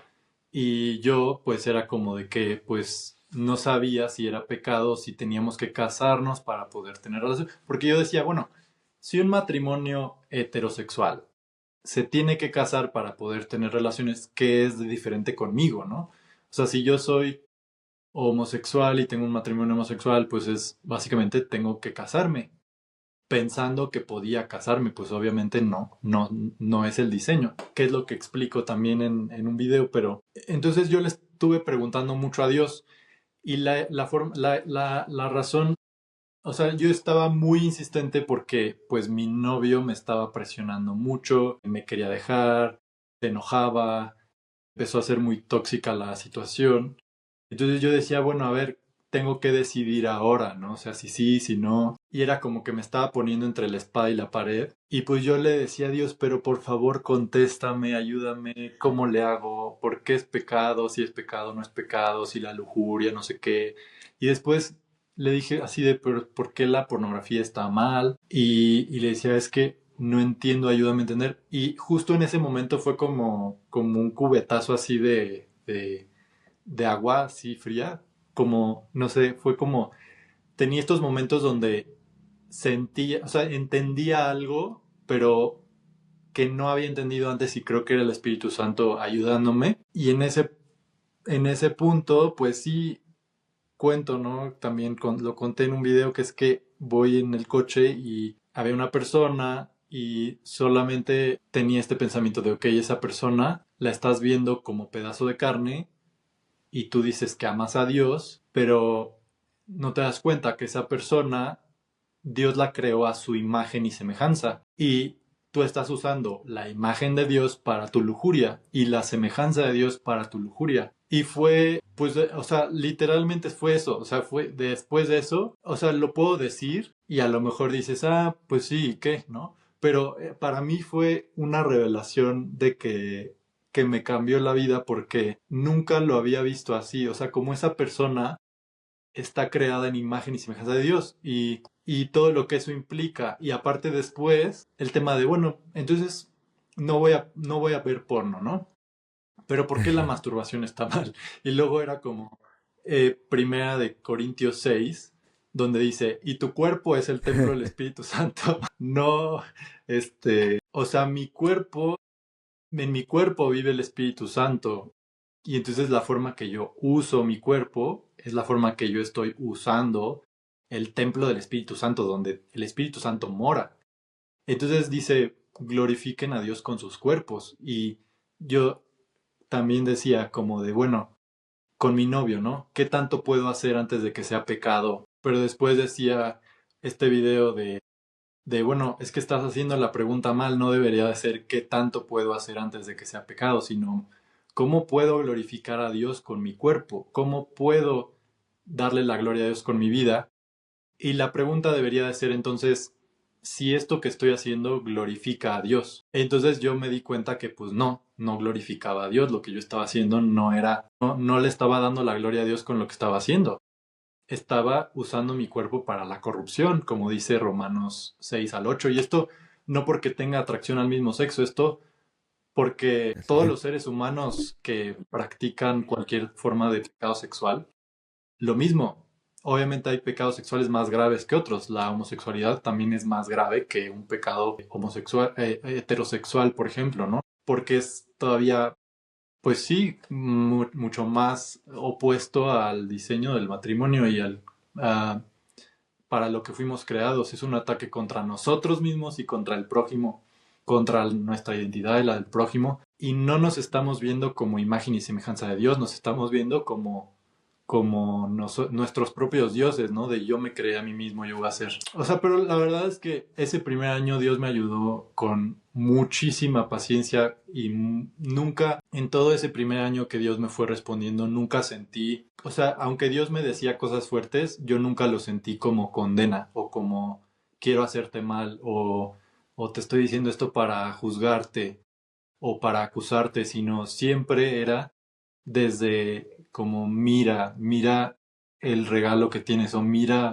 Y yo, pues era como de que, pues no sabía si era pecado, si teníamos que casarnos para poder tener relaciones. Porque yo decía, bueno, si un matrimonio heterosexual se tiene que casar para poder tener relaciones, ¿qué es de diferente conmigo, no? O sea, si yo soy homosexual y tengo un matrimonio homosexual, pues es básicamente tengo que casarme, pensando que podía casarme, pues obviamente no es el diseño, que es lo que explico también en un video, pero entonces yo le estuve preguntando mucho a Dios y la razón, o sea, yo estaba muy insistente porque pues mi novio me estaba presionando mucho, me quería dejar, se enojaba, empezó a ser muy tóxica la situación. Entonces yo decía, bueno, a ver, tengo que decidir ahora, ¿no? O sea, si sí, si no. Y era como que me estaba poniendo entre la espada y la pared. Y pues yo le decía a Dios, pero por favor contéstame, ayúdame, ¿cómo le hago? ¿Por qué es pecado? Si es pecado, no es pecado, si la lujuria, no sé qué. Y después le dije así de, pero ¿por qué la pornografía está mal? Y le decía, es que no entiendo, ayúdame a entender. Y justo en ese momento fue como un cubetazo así de agua así fría, como, no sé, fue como, tenía estos momentos donde sentía, o sea, entendía algo, pero que no había entendido antes y creo que era el Espíritu Santo ayudándome. Y en ese punto, pues sí, cuento, ¿no? También lo conté en un video que es que voy en el coche y había una persona y solamente tenía este pensamiento de, ok, esa persona la estás viendo como pedazo de carne y tú dices que amas a Dios, pero no te das cuenta que esa persona, Dios la creó a su imagen y semejanza. Y tú estás usando la imagen de Dios para tu lujuria y la semejanza de Dios para tu lujuria. Y fue, pues, o sea, literalmente fue eso. O sea, fue después de eso, o sea, lo puedo decir y a lo mejor dices, ah, pues sí, ¿qué? ¿No? Pero para mí fue una revelación de que me cambió la vida porque nunca lo había visto así. O sea, como esa persona está creada en imagen y semejanza de Dios y todo lo que eso implica. Y aparte después, el tema de, bueno, entonces no voy a ver porno, ¿no? Pero ¿por qué la masturbación está mal? Y luego era como primera de Corintios 6 donde dice, y tu cuerpo es el templo del Espíritu Santo. No, o sea, en mi cuerpo vive el Espíritu Santo y entonces la forma que yo uso mi cuerpo es la forma que yo estoy usando el templo del Espíritu Santo, donde el Espíritu Santo mora. Entonces dice, glorifiquen a Dios con sus cuerpos. Y yo también decía como de, bueno, con mi novio, ¿no? ¿Qué tanto puedo hacer antes de que sea pecado? Pero después decía este video bueno, es que estás haciendo la pregunta mal, no debería de ser qué tanto puedo hacer antes de que sea pecado, sino cómo puedo glorificar a Dios con mi cuerpo, cómo puedo darle la gloria a Dios con mi vida. Y la pregunta debería de ser entonces, si esto que estoy haciendo glorifica a Dios. Entonces yo me di cuenta que pues no glorificaba a Dios, lo que yo estaba haciendo no le estaba dando la gloria a Dios con lo que estaba haciendo, estaba usando mi cuerpo para la corrupción, como dice Romanos 6 al 8. Y esto no porque tenga atracción al mismo sexo, esto porque Así todos es. los seres humanos que practican cualquier forma de pecado sexual, lo mismo. Obviamente hay pecados sexuales más graves que otros. La homosexualidad también es más grave que un pecado homosexual, heterosexual, por ejemplo, ¿no? Porque es todavía, pues sí, mucho más opuesto al diseño del matrimonio y a para lo que fuimos creados. Es un ataque contra nosotros mismos y contra el prójimo, contra nuestra identidad y la del prójimo. Y no nos estamos viendo como imagen y semejanza de Dios, nos estamos viendo como nuestros propios dioses, ¿no? De yo me creé a mí mismo, yo voy a hacer. O sea, pero la verdad es que ese primer año Dios me ayudó con muchísima paciencia y nunca, en todo ese primer año que Dios me fue respondiendo, nunca sentí, o sea, aunque Dios me decía cosas fuertes, yo nunca lo sentí como condena o como quiero hacerte mal o te estoy diciendo esto para juzgarte o para acusarte, sino siempre era desde como mira el regalo que tienes o mira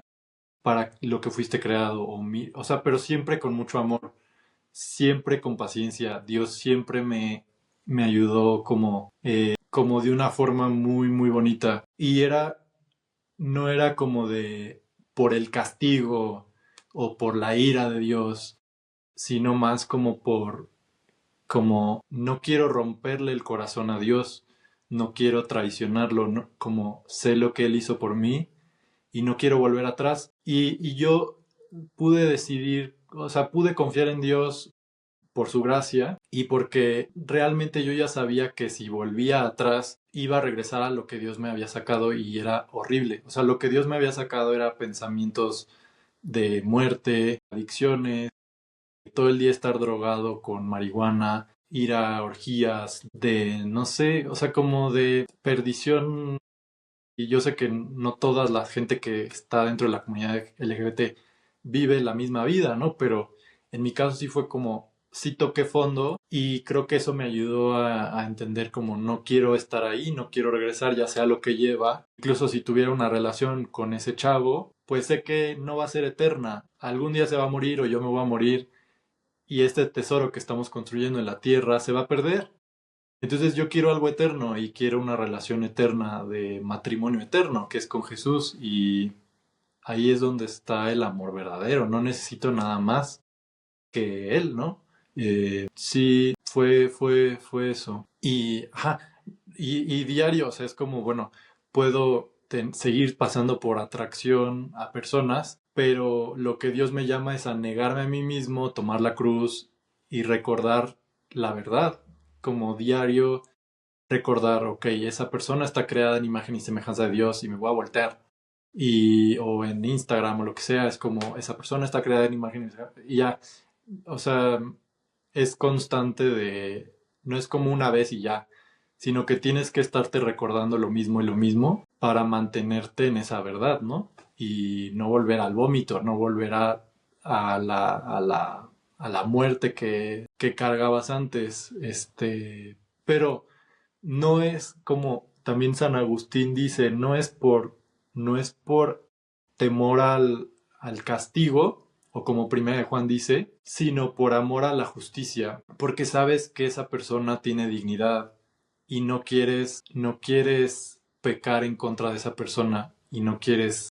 para lo que fuiste creado o sea, pero siempre con mucho amor, siempre con paciencia. Dios siempre me ayudó como de una forma muy, muy bonita. Y no era como de por el castigo o por la ira de Dios, sino más como como no quiero romperle el corazón a Dios, no quiero traicionarlo, como sé lo que Él hizo por mí y no quiero volver atrás. Y yo pude decidir, o sea, pude confiar en Dios por su gracia y porque realmente yo ya sabía que si volvía atrás iba a regresar a lo que Dios me había sacado y era horrible. O sea, lo que Dios me había sacado era pensamientos de muerte, adicciones, todo el día estar drogado con marihuana, ir a orgías, de, no sé, o sea, como de perdición. Y yo sé que no toda la gente que está dentro de la comunidad LGBT vive la misma vida, ¿no? Pero en mi caso sí fue como, sí toqué fondo y creo que eso me ayudó a entender como no quiero estar ahí, no quiero regresar, ya sea lo que lleva. Incluso si tuviera una relación con ese chavo, pues sé que no va a ser eterna. Algún día se va a morir o yo me voy a morir y este tesoro que estamos construyendo en la tierra se va a perder. Entonces yo quiero algo eterno y quiero una relación eterna de matrimonio eterno, que es con Jesús y ahí es donde está el amor verdadero. No necesito nada más que Él, ¿no? Sí, fue eso. Y, ajá, y diario, o sea, es como, bueno, puedo seguir pasando por atracción a personas, pero lo que Dios me llama es a negarme a mí mismo, tomar la cruz y recordar la verdad, como diario recordar, ok, esa persona está creada en imagen y semejanza de Dios y me voy a voltear. Y, o en Instagram o lo que sea, es como, esa persona está creada en imagen y semejanza. Y ya, o sea, es constante de, no es como una vez y ya, sino que tienes que estarte recordando lo mismo y lo mismo para mantenerte en esa verdad, ¿no? Y no volver al vómito, no volver a la muerte que cargabas antes. Pero no es como también San Agustín dice, no es por temor al castigo, o como Primera de Juan dice, sino por amor a la justicia, porque sabes que esa persona tiene dignidad y no quieres pecar en contra de esa persona y no quieres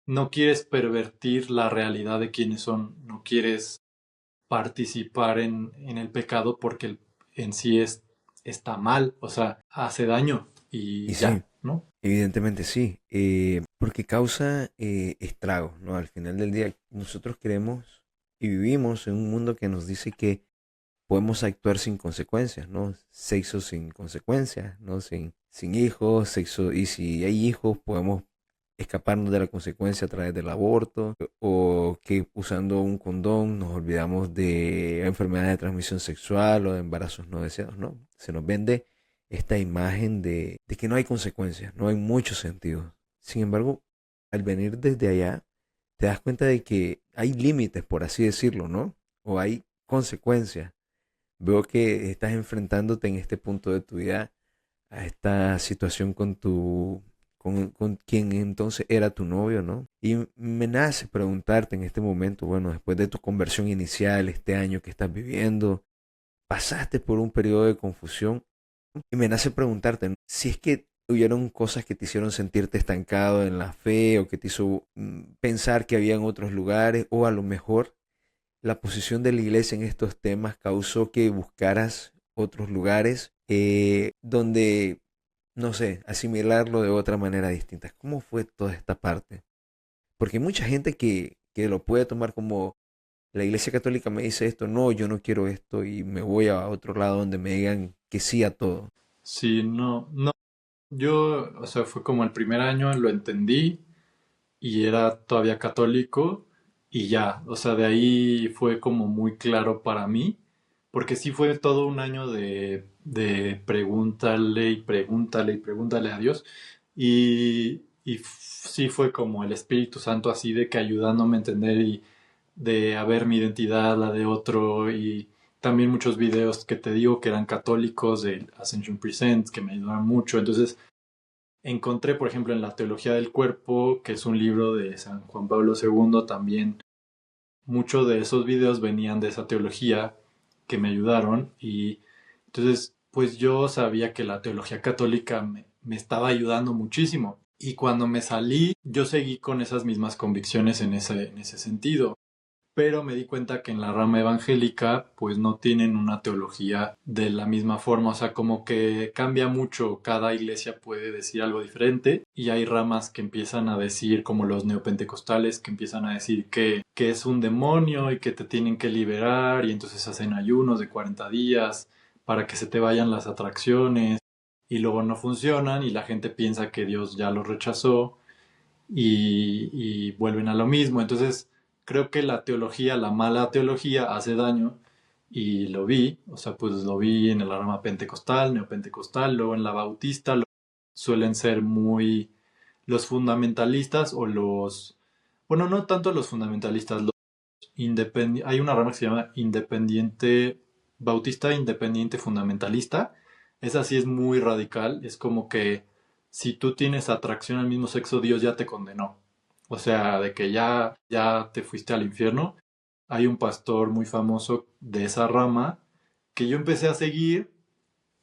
pervertir la realidad de quienes son, no quieres participar en el pecado porque en sí está mal, o sea, hace daño Y y sí, ya, ¿no? evidentemente sí, porque causa estragos, ¿no? Al final del día, nosotros queremos y vivimos en un mundo que nos dice que podemos actuar sin consecuencias, ¿no? Sexo sin consecuencias, ¿no? Sin hijos, sexo, y si hay hijos, podemos escaparnos de la consecuencia a través del aborto, o que usando un condón nos olvidamos de enfermedades de transmisión sexual o de embarazos no deseados, ¿no? Se nos vende esta imagen de que no hay consecuencias, no hay mucho sentido. Sin embargo, al venir desde allá, te das cuenta de que hay límites, por así decirlo, ¿no? O hay consecuencias. Veo que estás enfrentándote en este punto de tu vida a esta situación con quien entonces era tu novio, ¿no? Y me nace preguntarte en este momento, bueno, después de tu conversión inicial, este año que estás viviendo, pasaste por un periodo de confusión y me nace preguntarte, ¿no? Si es que hubieron cosas que te hicieron sentirte estancado en la fe o que te hizo pensar que había en otros lugares o a lo mejor la posición de la iglesia en estos temas causó que buscaras otros lugares donde, no sé, asimilarlo de otra manera distinta. ¿Cómo fue toda esta parte? Porque hay mucha gente que lo puede tomar como la iglesia católica me dice esto, no, yo no quiero esto y me voy a otro lado donde me digan que sí a todo. Sí, no, yo, o sea, fue como el primer año lo entendí y era todavía católico y ya, o sea, de ahí fue como muy claro para mí, porque sí fue todo un año de pregúntale y pregúntale y pregúntale a Dios y sí fue como el Espíritu Santo así de que ayudándome a entender y de a ver mi identidad, la de otro y también muchos videos que te digo que eran católicos de Ascension Presents que me ayudaron mucho, entonces encontré, por ejemplo, en la Teología del Cuerpo, que es un libro de San Juan Pablo II, también muchos de esos videos venían de esa teología que me ayudaron y entonces pues yo sabía que la teología católica me estaba ayudando muchísimo y cuando me salí yo seguí con esas mismas convicciones en ese sentido pero me di cuenta que en la rama evangélica pues no tienen una teología de la misma forma, o sea, como que cambia mucho, cada iglesia puede decir algo diferente y hay ramas que empiezan a decir, como los neopentecostales, que empiezan a decir que es un demonio y que te tienen que liberar y entonces hacen ayunos de 40 días para que se te vayan las atracciones y luego no funcionan y la gente piensa que Dios ya los rechazó y vuelven a lo mismo. Entonces, creo que la teología, la mala teología, hace daño y lo vi, o sea, pues lo vi en la rama pentecostal, neopentecostal, luego en la bautista, suelen ser muy los fundamentalistas o los, bueno, no tanto los fundamentalistas, los hay una rama que se llama independiente, bautista independiente fundamentalista, esa sí es muy radical, es como que si tú tienes atracción al mismo sexo, Dios ya te condenó. O sea, de que ya te fuiste al infierno. Hay un pastor muy famoso de esa rama que yo empecé a seguir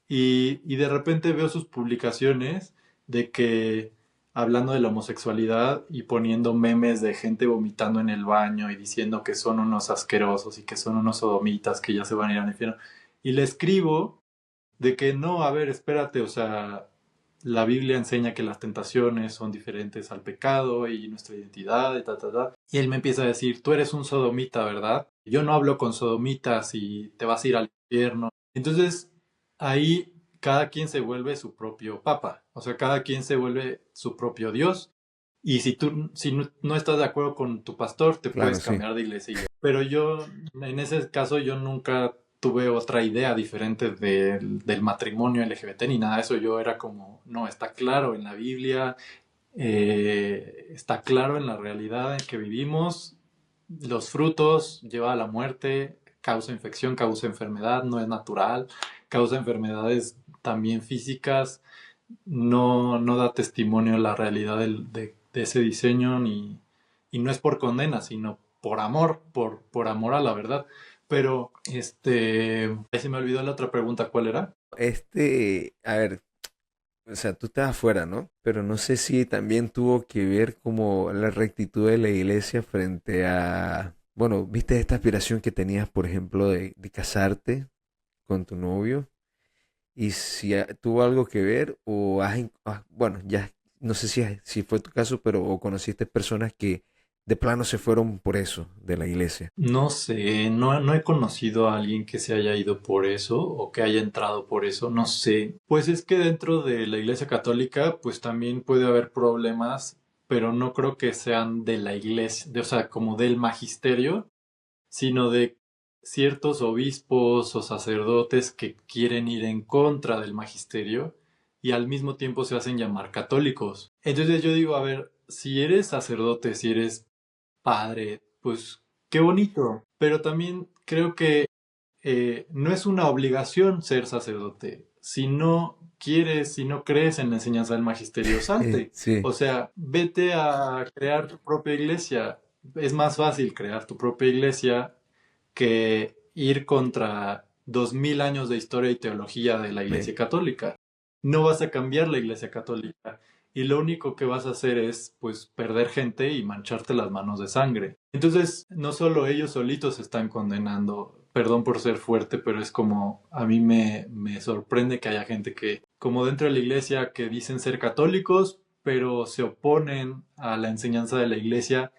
y de repente veo sus publicaciones de que hablando de la homosexualidad y poniendo memes de gente vomitando en el baño y diciendo que son unos asquerosos y que son unos sodomitas que ya se van a ir al infierno. Y le escribo de que no, a ver, espérate, o sea, la Biblia enseña que las tentaciones son diferentes al pecado y nuestra identidad y ta, ta, ta. Y él me empieza a decir, tú eres un sodomita, ¿verdad? Yo no hablo con sodomitas y te vas a ir al infierno. Entonces, ahí cada quien se vuelve su propio papa, o sea, cada quien se vuelve su propio Dios. Y si tú si no estás de acuerdo con tu pastor, te Claro, puedes sí. cambiar de iglesia. Pero yo, en ese caso, yo nunca tuve otra idea diferente del matrimonio LGBT ni nada de eso. Yo era como, no, está claro en la Biblia, está claro en la realidad en que vivimos, los frutos lleva a la muerte, causa infección, causa enfermedad, no es natural, causa enfermedades también físicas, no da testimonio la realidad de ese diseño y no es por condena, sino por amor, por amor a la verdad. Pero, ahí se me olvidó la otra pregunta, ¿cuál era? A ver, o sea, tú estás afuera, ¿no? Pero no sé si también tuvo que ver como la rectitud de la iglesia frente a, bueno, viste esta aspiración que tenías, por ejemplo, de casarte con tu novio y si tuvo algo que ver o bueno, ya no sé si fue tu caso, pero o conociste personas que de plano se fueron por eso de la iglesia. No sé, no he conocido a alguien que se haya ido por eso o que haya entrado por eso, no sé. Pues es que dentro de la Iglesia Católica, pues también puede haber problemas, pero no creo que sean de la iglesia, o sea, como del magisterio, sino de ciertos obispos o sacerdotes que quieren ir en contra del magisterio y al mismo tiempo se hacen llamar católicos. Entonces yo digo, a ver, si eres sacerdote, si eres padre, pues qué bonito, pero también creo que no es una obligación ser sacerdote. Si no quieres, si no crees en la enseñanza del magisterio, salte. Sí, O sea, vete a crear tu propia iglesia. Es más fácil crear tu propia iglesia que ir contra 2000 años de historia y teología de la sí. Iglesia Católica. No vas a cambiar la Iglesia Católica y lo único que vas a hacer es pues perder gente y mancharte las manos de sangre. Entonces, no solo ellos solitos se están condenando, perdón por ser fuerte, pero es como a mí me sorprende que haya gente que, como dentro de la iglesia, que dicen ser católicos, pero se oponen a la enseñanza de la iglesia.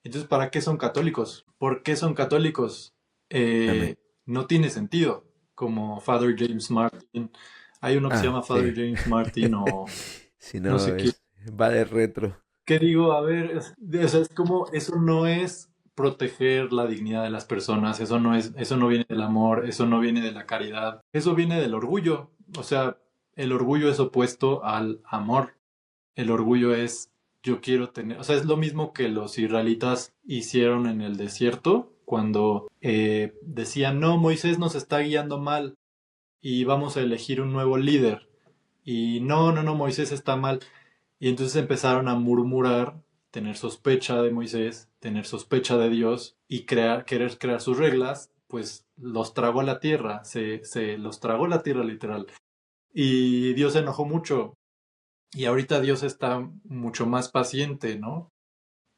Entonces, ¿para qué son católicos? ¿Por qué son católicos? También. No tiene sentido. Como Father James Martin. Hay uno que se Ah, llama sí. Father James Martin o Si no no, sé quién. va de retro. ¿Qué digo? A ver, o sea, es como, eso no es proteger la dignidad de las personas, eso no viene del amor, eso no viene de la caridad, eso viene del orgullo. O sea, el orgullo es opuesto al amor. El orgullo es yo quiero tener, o sea, es lo mismo que los israelitas hicieron en el desierto cuando decían, no, Moisés nos está guiando mal y vamos a elegir un nuevo líder. Y no, Moisés está mal. Y entonces empezaron a murmurar, tener sospecha de Moisés, tener sospecha de Dios y querer crear sus reglas, pues los tragó a la tierra, se los tragó la tierra literal. Y Dios se enojó mucho y ahorita Dios está mucho más paciente, ¿no?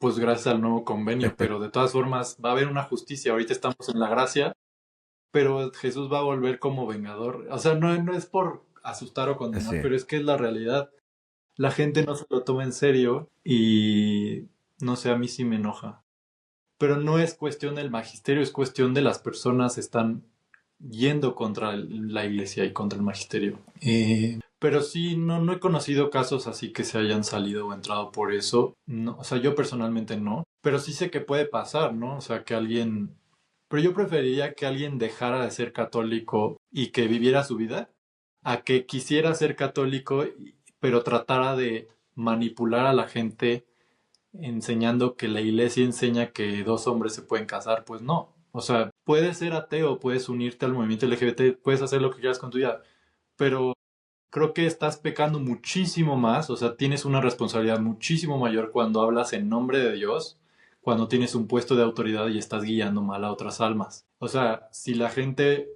pues gracias al nuevo convenio, pero de todas formas va a haber una justicia. Ahorita estamos en la gracia, pero Jesús va a volver como vengador. O sea, no es por asustar o Así condenar, es. pero es que es la realidad. La gente no se lo toma en serio y no sé, a mí sí me enoja. Pero no es cuestión del magisterio, es cuestión de las personas están yendo contra la iglesia y contra el magisterio. Pero sí, no he conocido casos así que se hayan salido o entrado por eso. No, o sea, yo personalmente no. Pero sí sé que puede pasar, ¿no? O sea, que alguien... Pero yo preferiría que alguien dejara de ser católico y que viviera su vida a que quisiera ser católico, pero tratara de manipular a la gente enseñando que la iglesia enseña que dos hombres se pueden casar. Pues no. O sea, puedes ser ateo, puedes unirte al movimiento LGBT, puedes hacer lo que quieras con tu vida, pero creo que estás pecando muchísimo más, o sea, tienes una responsabilidad muchísimo mayor cuando hablas en nombre de Dios, cuando tienes un puesto de autoridad y estás guiando mal a otras almas. O sea, si la gente,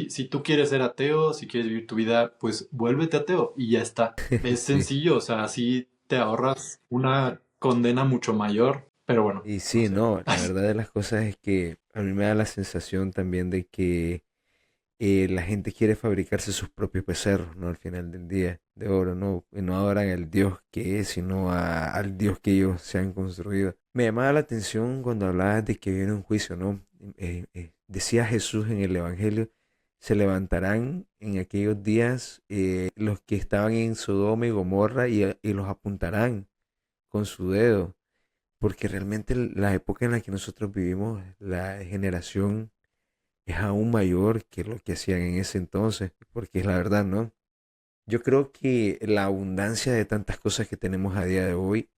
si tú quieres ser ateo, si quieres vivir tu vida, pues vuélvete ateo y ya está. Es Sí. sencillo, o sea, así te ahorras una condena mucho mayor, pero bueno, Y no sí, sé. no, la verdad de las cosas es que a mí me da la sensación también de que la gente quiere fabricarse sus propios becerros, ¿no? Al final del día, de oro, ¿no? Y no adoran al Dios que es, sino al Dios que ellos se han construido. Me llamaba la atención cuando hablabas de que viene un juicio, ¿no? Decía Jesús en el Evangelio, se levantarán en aquellos días los que estaban en Sodoma y Gomorra y los apuntarán con su dedo, porque realmente la época en la que nosotros vivimos, la generación es aún mayor que lo que hacían en ese entonces, porque es la verdad, ¿no? Yo creo que la abundancia de tantas cosas que tenemos a día de hoy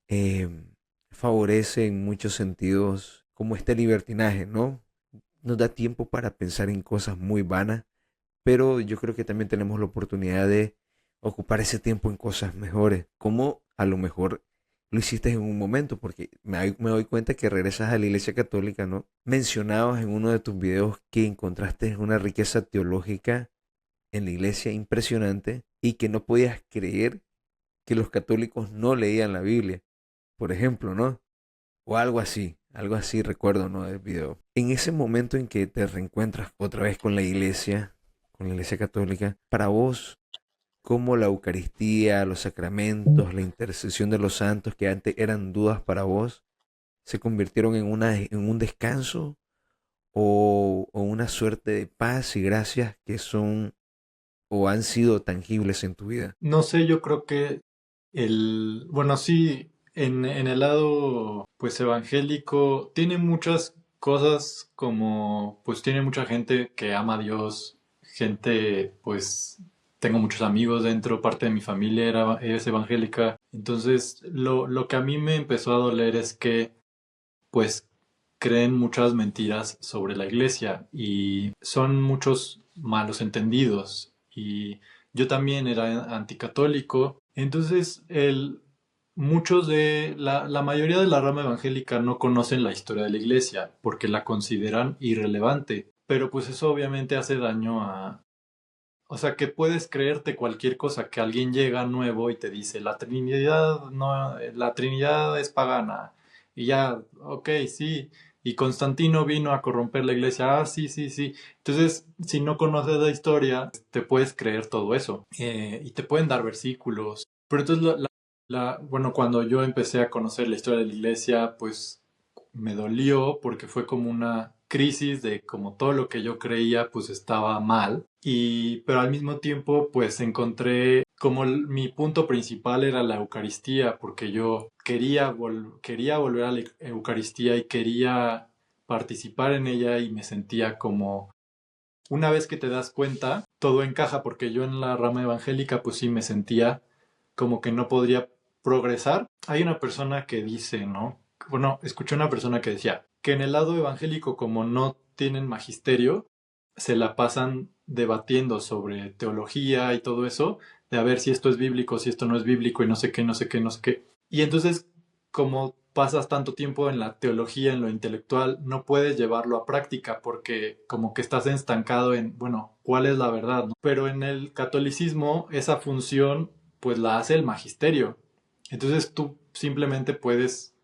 favorece en muchos sentidos como este libertinaje, ¿no? Nos da tiempo para pensar en cosas muy vanas, pero yo creo que también tenemos la oportunidad de ocupar ese tiempo en cosas mejores, como a lo mejor lo hiciste en un momento, porque me doy cuenta que regresas a la Iglesia Católica, ¿no? Mencionabas en uno de tus videos que encontraste una riqueza teológica en la Iglesia impresionante y que no podías creer que los católicos no leían la Biblia, por ejemplo, ¿no? O algo así recuerdo, ¿no? Del video. En ese momento en que te reencuentras otra vez con la iglesia católica, para vos, ¿cómo la Eucaristía, los sacramentos, la intercesión de los santos que antes eran dudas para vos, se convirtieron en un descanso o una suerte de paz y gracias que son o han sido tangibles en tu vida? No sé, yo creo que bueno, sí, en el lado, pues, evangélico, tiene muchas cosas como, pues, tiene mucha gente que ama a Dios, gente, pues, tengo muchos amigos dentro, parte de mi familia es evangélica. Entonces, lo que a mí me empezó a doler es que, pues, creen muchas mentiras sobre la iglesia y son muchos malos entendidos. Y yo también era anticatólico. Entonces, muchos de la mayoría de la rama evangélica no conocen la historia de la iglesia porque la consideran irrelevante. Pero pues eso obviamente hace daño a... O sea, que puedes creerte cualquier cosa, que alguien llega nuevo y te dice, la Trinidad no, la Trinidad es pagana. Y ya, ok, sí. Y Constantino vino a corromper la iglesia. Ah, sí, sí, sí. Entonces, si no conoces la historia, te puedes creer todo eso. Y te pueden dar versículos. Pero entonces, bueno, cuando yo empecé a conocer la historia de la iglesia, pues me dolió porque fue como una crisis de como todo lo que yo creía pues estaba mal pero al mismo tiempo pues encontré como mi punto principal era la Eucaristía porque yo quería volver a la Eucaristía y quería participar en ella y me sentía como una vez que te das cuenta todo encaja porque yo en la rama evangélica pues sí me sentía como que no podría progresar. Hay una persona que dice, ¿no? Bueno, escuché una persona que decía que en el lado evangélico, como no tienen magisterio, se la pasan debatiendo sobre teología y todo eso, de a ver si esto es bíblico, si esto no es bíblico y no sé qué, no sé qué, no sé qué. Y entonces, como pasas tanto tiempo en la teología, en lo intelectual, no puedes llevarlo a práctica porque como que estás estancado en, bueno, ¿cuál es la verdad? ¿No? Pero en el catolicismo esa función pues la hace el magisterio. Entonces tú simplemente puedes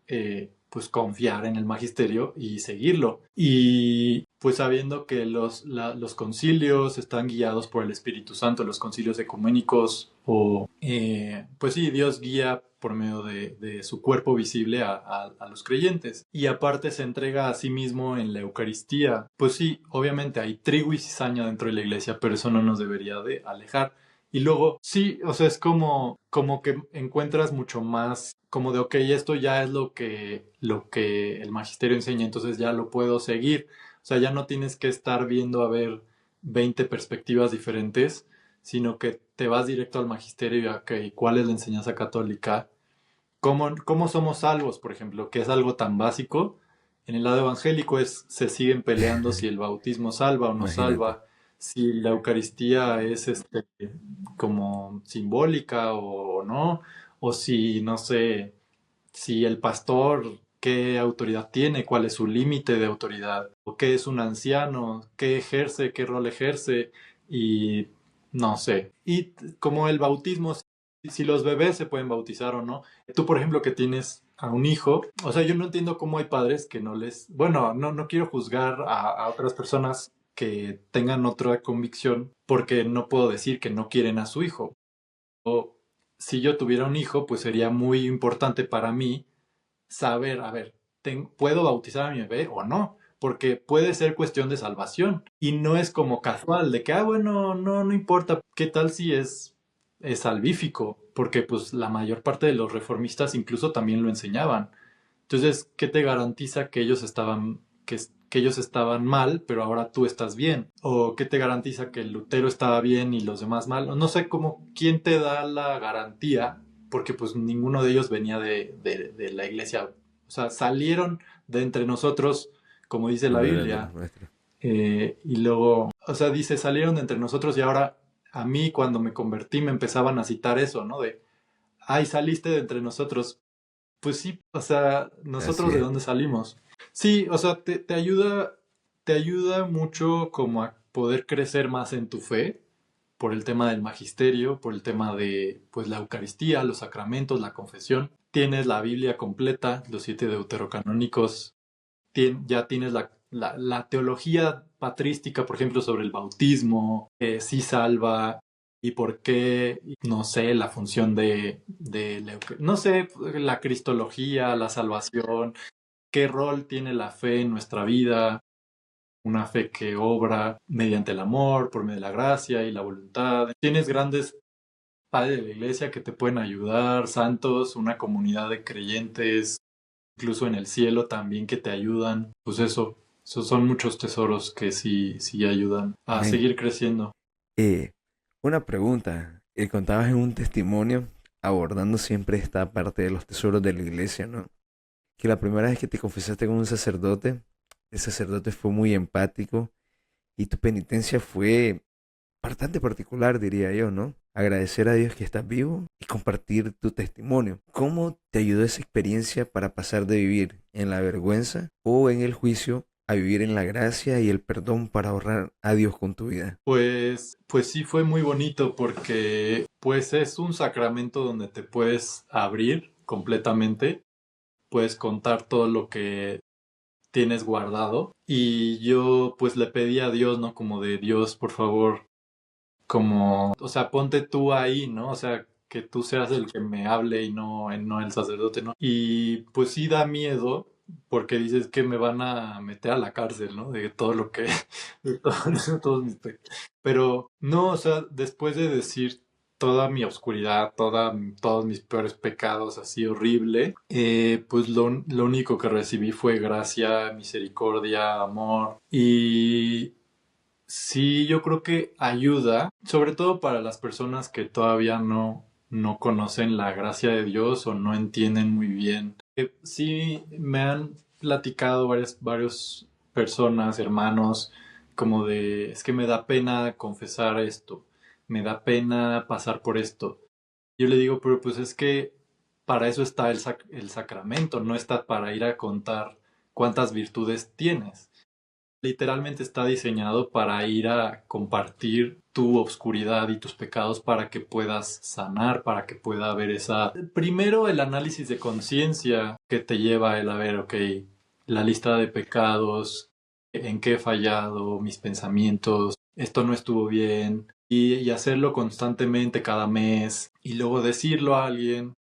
pues confiar en el magisterio y seguirlo. Y pues sabiendo que los concilios están guiados por el Espíritu Santo, los concilios ecuménicos, o pues sí, Dios guía por medio de su cuerpo visible a los creyentes. Y aparte se entrega a sí mismo en la Eucaristía. Pues sí, obviamente hay trigo y cizaña dentro de la iglesia, pero eso no nos debería de alejar. Y luego, sí, o sea, es como que encuentras mucho más, como de, ok, esto ya es lo que el magisterio enseña, entonces ya lo puedo seguir. O sea, ya no tienes que estar viendo a ver 20 perspectivas diferentes, sino que te vas directo al magisterio y, ok, ¿cuál es la enseñanza católica? ¿Cómo somos salvos, por ejemplo? Que es algo tan básico. En el lado evangélico se siguen peleando si el bautismo salva o no Imagínate. salva, si la Eucaristía es como simbólica o no, o si, no sé, si el pastor, qué autoridad tiene, cuál es su límite de autoridad, o qué es un anciano, qué ejerce, qué rol ejerce, y no sé. Y como el bautismo, si los bebés se pueden bautizar o no. Tú, por ejemplo, que tienes a un hijo, o sea, yo no entiendo cómo hay padres que no les, bueno, no quiero juzgar a otras personas que tengan otra convicción, porque no puedo decir que no quieren a su hijo. O si yo tuviera un hijo, pues sería muy importante para mí saber, a ver, ¿puedo bautizar a mi bebé o no? Porque puede ser cuestión de salvación y no es como casual de que, bueno, no importa, ¿qué tal si es salvífico? Porque pues la mayor parte de los reformistas incluso también lo enseñaban. Entonces, ¿qué te garantiza que que ellos estaban mal, pero ahora tú estás bien? ¿O qué te garantiza que Lutero estaba bien y los demás mal? No sé cómo, ¿quién te da la garantía? Porque pues ninguno de ellos venía de la iglesia. O sea, salieron de entre nosotros, como dice la No eran de los Biblia, nuestros. y luego, o sea, dice, salieron de entre nosotros y ahora a mí cuando me convertí me empezaban a citar eso, ¿no? De, ay, saliste de entre nosotros. Pues sí, o sea, Así nosotros de es. dónde salimos. Sí, o sea, te ayuda mucho como a poder crecer más en tu fe por el tema del magisterio, por el tema de pues la Eucaristía, los sacramentos, la confesión. Tienes la Biblia completa, los 7 deuterocanónicos, ya tienes la teología patrística, por ejemplo, sobre el bautismo, si salva y por qué, no sé, la función no sé, la cristología, la salvación, qué rol tiene la fe en nuestra vida, una fe que obra mediante el amor, por medio de la gracia y la voluntad. Tienes grandes padres de la iglesia que te pueden ayudar, santos, una comunidad de creyentes incluso en el cielo también que te ayudan. Pues esos son muchos tesoros que sí ayudan a Amén. seguir creciendo. Eh, una pregunta. Contabas en un testimonio abordando siempre esta parte de los tesoros de la iglesia, ¿no? Que la primera vez que te confesaste con un sacerdote, el sacerdote fue muy empático y tu penitencia fue bastante particular, diría yo, ¿no? Agradecer a Dios que estás vivo y compartir tu testimonio. ¿Cómo te ayudó esa experiencia para pasar de vivir en la vergüenza o en el juicio a vivir en la gracia y el perdón para honrar a Dios con tu vida? Pues sí fue muy bonito porque pues es un sacramento donde te puedes abrir completamente, puedes contar todo lo que tienes guardado y yo pues le pedí a Dios, ¿no? Como de Dios, por favor, como, o sea, ponte tú ahí, ¿no? O sea, que tú seas el que me hable y no el sacerdote, ¿no? Y pues sí da miedo porque dices que me van a meter a la cárcel, ¿no? De todo lo que, de todos mis pero no, o sea, después de decir toda mi oscuridad, todos mis peores pecados así horrible, pues lo único que recibí fue gracia, misericordia, amor y sí, yo creo que ayuda, sobre todo para las personas que todavía no conocen la gracia de Dios o no entienden muy bien. Sí, me han platicado varias personas, hermanos, como de, es que me da pena confesar esto, me da pena pasar por esto. Yo le digo, pero pues es que para eso está el sacramento, no está para ir a contar cuántas virtudes tienes. literalmente está diseñado para ir a compartir tu obscuridad y tus pecados para que puedas sanar, para que pueda haber esa... Primero el análisis de conciencia que te lleva a ver, ok, la lista de pecados, en qué he fallado, mis pensamientos, esto no estuvo bien, y hacerlo constantemente cada mes, y luego decirlo a alguien,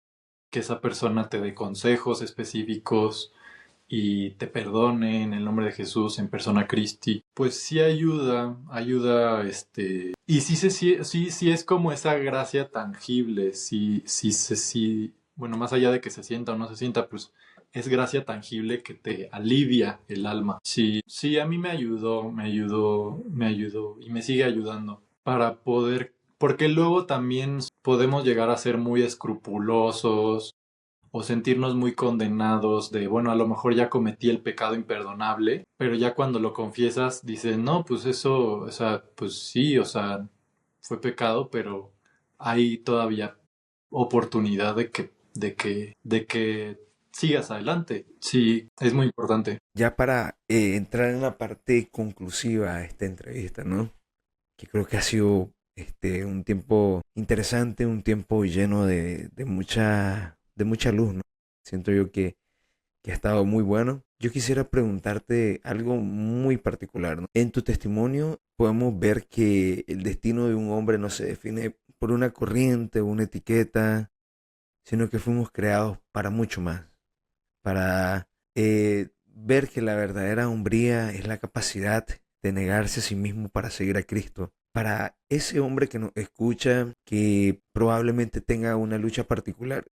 que esa persona te dé consejos específicos y te perdone en el nombre de Jesús en persona Christi, pues sí ayuda, y sí es como esa gracia tangible, sí, bueno, más allá de que se sienta o no se sienta, pues es gracia tangible que te alivia el alma. Sí, sí, a mí me ayudó y me sigue ayudando para poder, porque luego también podemos llegar a ser muy escrupulosos o sentirnos muy condenados de, bueno, a lo mejor ya cometí el pecado imperdonable, pero ya cuando lo confiesas dices, no, pues eso, o sea, pues sí, o sea, fue pecado, pero hay todavía oportunidad de que sigas adelante. Sí, es muy importante. Ya para entrar en la parte conclusiva de esta entrevista, ¿no? Que creo que ha sido un tiempo interesante, un tiempo lleno de mucha luz, ¿no? Siento yo que ha estado muy bueno. Yo quisiera preguntarte algo muy particular, ¿no? En tu testimonio podemos ver que el destino de un hombre no se define por una corriente o una etiqueta, sino que fuimos creados para mucho más, para ver que la verdadera hombría es la capacidad de negarse a sí mismo para seguir a Cristo. Para ese hombre que nos escucha, que probablemente tenga una lucha particular,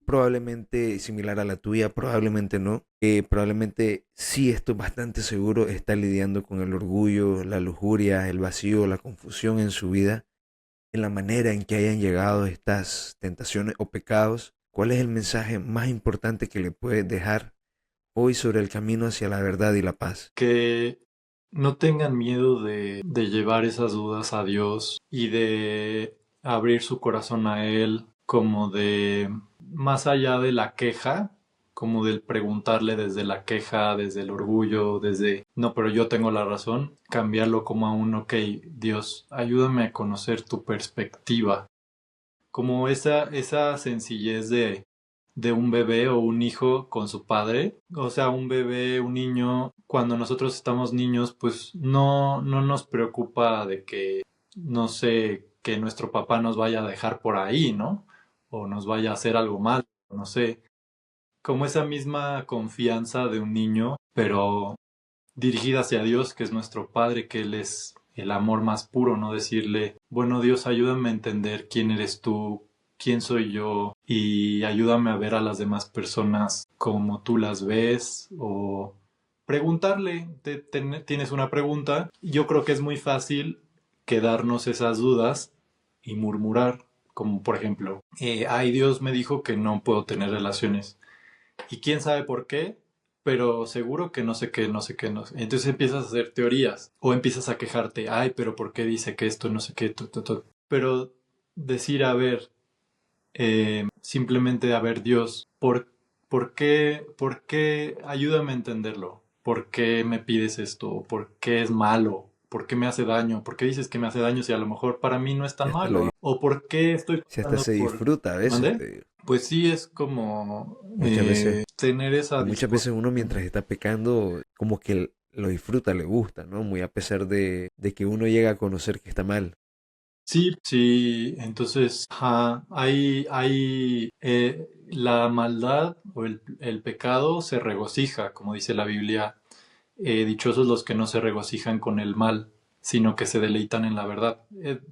probablemente similar a la tuya, probablemente no, probablemente sí, estoy bastante seguro, está lidiando con el orgullo, la lujuria, el vacío, la confusión en su vida, en la manera en que hayan llegado estas tentaciones o pecados. ¿Cuál es el mensaje más importante que le puedes dejar hoy sobre el camino hacia la verdad y la paz? Que no tengan miedo de llevar esas dudas a Dios y de abrir su corazón a Él, como de, más allá de la queja, como del preguntarle desde la queja, desde el orgullo, desde, no, pero yo tengo la razón, cambiarlo como a un, ok, Dios, ayúdame a conocer tu perspectiva, como esa sencillez de un bebé o un hijo con su padre. O sea, un bebé, un niño, cuando nosotros estamos niños, pues no nos preocupa de que, no sé, que nuestro papá nos vaya a dejar por ahí, ¿no? O nos vaya a hacer algo mal, no sé. Como esa misma confianza de un niño, pero dirigida hacia Dios, que es nuestro Padre, que Él es el amor más puro, no decirle, bueno Dios, ayúdame a entender quién eres tú, quién soy yo, y ayúdame a ver a las demás personas como tú las ves, o preguntarle, tienes una pregunta, yo creo que es muy fácil quedarnos esas dudas y murmurar, como por ejemplo, ay Dios me dijo que no puedo tener relaciones. Y quién sabe por qué, pero seguro que no sé qué, no sé qué, no sé. Entonces empiezas a hacer teorías o empiezas a quejarte, ay, pero ¿por qué dice que esto, no sé qué, Pero decir, a ver, simplemente, a ver, Dios, ¿por qué, ayúdame a entenderlo? ¿Por qué me pides esto? ¿Por qué es malo? ¿Por qué me hace daño? ¿Por qué dices que me hace daño si a lo mejor para mí no es Si tan hasta, lo, malo? ¿O por qué estoy si hasta pasando se por... disfruta a veces, ¿Mande? te digo. Pues sí, es como Muchas veces, tener esa y muchas veces uno disposición. mientras está pecando, como que lo disfruta, le gusta, ¿no? Muy a pesar de que uno llega a conocer que está mal. Sí, sí, entonces, ajá, la maldad o el pecado se regocija, como dice la Biblia, dichosos los que no se regocijan con el mal, sino que se deleitan en la verdad.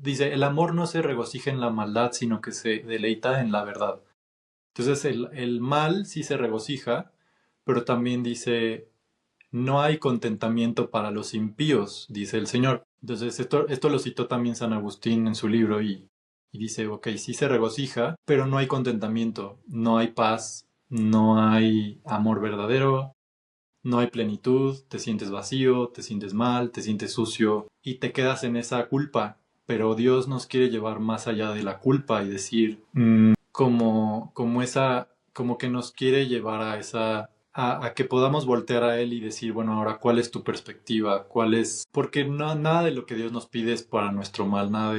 Dice, el amor no se regocija en la maldad, sino que se deleita en la verdad. Entonces, el mal sí se regocija, pero también dice, no hay contentamiento para los impíos, dice el Señor. Entonces, esto lo citó también San Agustín en su libro y dice, ok, sí se regocija, pero no hay contentamiento, no hay paz, no hay amor verdadero, no hay plenitud, te sientes vacío, te sientes mal, te sientes sucio y te quedas en esa culpa. Pero Dios nos quiere llevar más allá de la culpa y decir, como que nos quiere llevar a que podamos voltear a Él y decir, bueno, ahora, ¿cuál es tu perspectiva? ¿Cuál es? Porque no, nada de lo que Dios nos pide es para nuestro mal, nada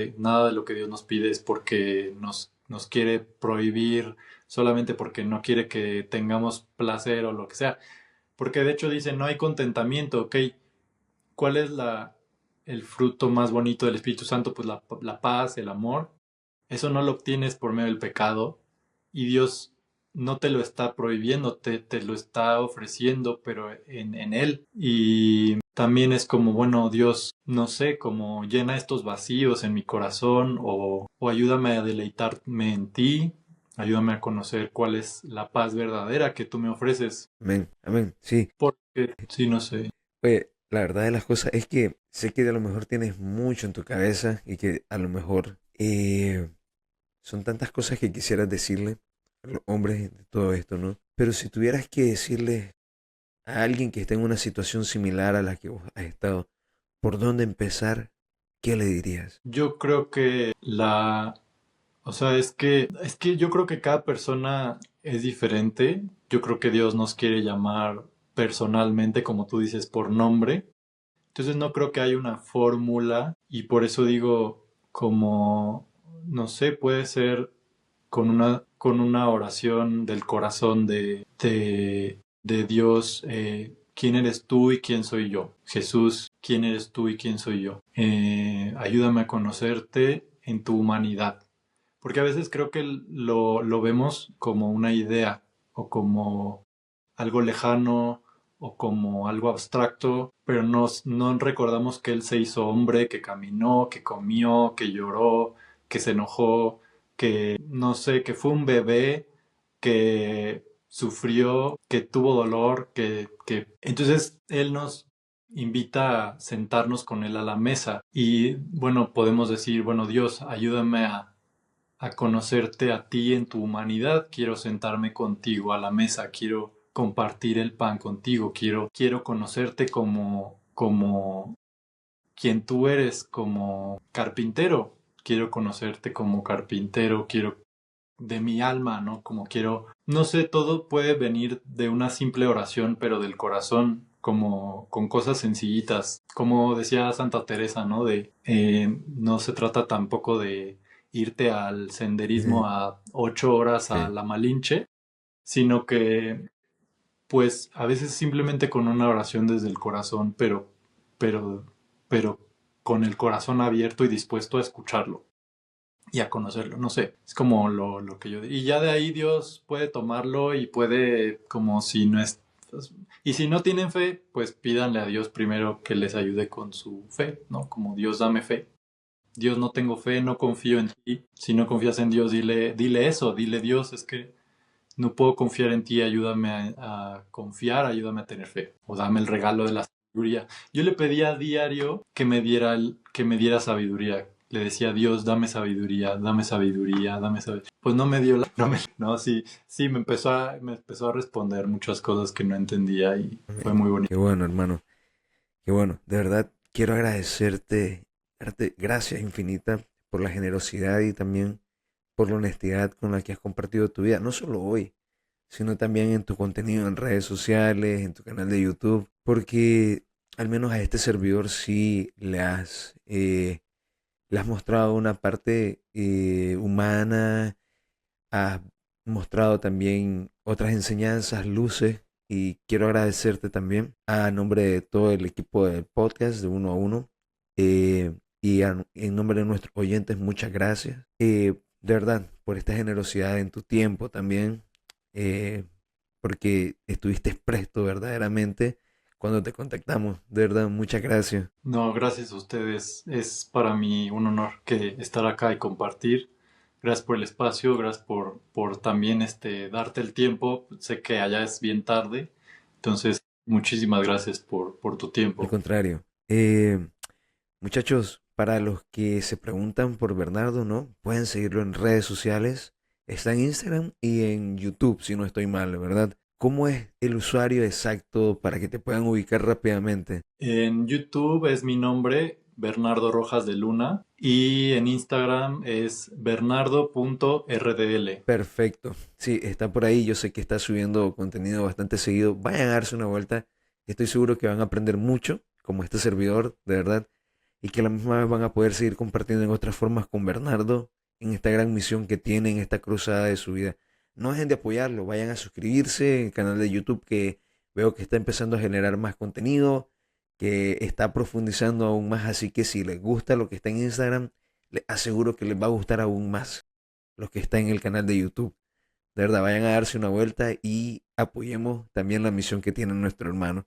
de lo que Dios nos pide es porque nos quiere prohibir, solamente porque no quiere que tengamos placer o lo que sea. Porque de hecho dice, no hay contentamiento, ¿ok? ¿Cuál es el fruto más bonito del Espíritu Santo? Pues la paz, el amor. Eso no lo obtienes por medio del pecado y Dios no te lo está prohibiendo, te lo está ofreciendo, pero en Él. Y también es como, bueno, Dios, no sé, como llena estos vacíos en mi corazón o ayúdame a deleitarme en ti, ayúdame a conocer cuál es la paz verdadera que tú me ofreces. Amén, amén. Sí, Porque, sí, no sé. oye, la verdad de las cosas es que sé que a lo mejor tienes mucho en tu cabeza y que a lo mejor son tantas cosas que quisieras decirle a los hombres de todo esto, ¿no? Pero si tuvieras que decirle a alguien que está en una situación similar a la que vos has estado, ¿por dónde empezar? ¿Qué le dirías? Yo creo que o sea, es que yo creo que cada persona es diferente. Yo creo que Dios nos quiere llamar personalmente, como tú dices, por nombre. Entonces no creo que haya una fórmula y por eso digo, como, no sé, puede ser con una oración del corazón de Dios, ¿quién eres tú y quién soy yo? Jesús, ¿quién eres tú y quién soy yo? Ayúdame a conocerte en tu humanidad. Porque a veces creo que lo vemos como una idea o como algo lejano o como algo abstracto, pero no recordamos que Él se hizo hombre, que caminó, que comió, que lloró, que se enojó, que no sé, que fue un bebé, que sufrió, que tuvo dolor, que... Entonces Él nos invita a sentarnos con Él a la mesa y bueno, podemos decir, bueno, Dios, ayúdame a conocerte a ti en tu humanidad, quiero sentarme contigo a la mesa, quiero compartir el pan contigo, quiero conocerte como quien tú eres, como carpintero, quiero conocerte como carpintero, quiero de mi alma, ¿no? Como quiero, no sé, todo puede venir de una simple oración, pero del corazón, como con cosas sencillitas, como decía Santa Teresa, ¿no? No se trata tampoco de irte al senderismo Ujú. a 8 horas a Sí, la Malinche, sino que, pues, a veces simplemente con una oración desde el corazón, pero, pero con el corazón abierto y dispuesto a escucharlo y a conocerlo, no sé, es como lo que yo digo. Y ya de ahí Dios puede tomarlo y puede, como si no es... Y si no tienen fe, pues pídanle a Dios primero que les ayude con su fe, ¿no? Como Dios dame fe. Dios no tengo fe, no confío en ti. Si no confías en Dios, dile eso, dile Dios, es que no puedo confiar en ti, ayúdame a confiar, ayúdame a tener fe. O dame el regalo de la sabiduría. Yo le pedía a diario que me diera sabiduría. Le decía, Dios, dame sabiduría, dame sabiduría, dame sabiduría. Pues no me dio no, sí, sí, me empezó a responder muchas cosas que no entendía y fue amén. muy bonito. Qué bueno, hermano. Qué bueno. De verdad, quiero agradecerte, darte gracias infinitas por la generosidad y también por la honestidad con la que has compartido tu vida. No solo hoy, sino también en tu contenido en redes sociales, en tu canal de YouTube, porque al menos a este servidor sí le has mostrado una parte humana, has mostrado también otras enseñanzas, luces, y quiero agradecerte también a nombre de todo el equipo del podcast de Uno a Uno, en nombre de nuestros oyentes, muchas gracias. De verdad, por esta generosidad en tu tiempo también, eh, porque estuviste presto verdaderamente cuando te contactamos. De verdad, muchas gracias. No, gracias a ustedes. Es para mí un honor que estar acá y compartir. Gracias por el espacio, gracias por también darte el tiempo. Sé que allá es bien tarde, entonces muchísimas gracias por tu Al tiempo. contrario. Muchachos, para los que se preguntan por Bernardo, ¿no? Pueden seguirlo en redes sociales. Está en Instagram y en YouTube, si no estoy mal, ¿verdad? ¿Cómo es el usuario exacto para que te puedan ubicar rápidamente? En YouTube es mi nombre, Bernardo Rojas de Luna. Y en Instagram es bernardo.rdl. Perfecto. Sí, está por ahí. Yo sé que está subiendo contenido bastante seguido. Vayan a darse una vuelta. Estoy seguro que van a aprender mucho, como este servidor, de verdad. Y que a la misma vez van a poder seguir compartiendo en otras formas con Bernardo en esta gran misión que tiene, en esta cruzada de su vida. No dejen de apoyarlo. Vayan a suscribirse en el canal de YouTube que veo que está empezando a generar más contenido, que está profundizando aún más. Así que si les gusta lo que está en Instagram, les aseguro que les va a gustar aún más los que están en el canal de YouTube. De verdad, vayan a darse una vuelta y apoyemos también la misión que tiene nuestro hermano.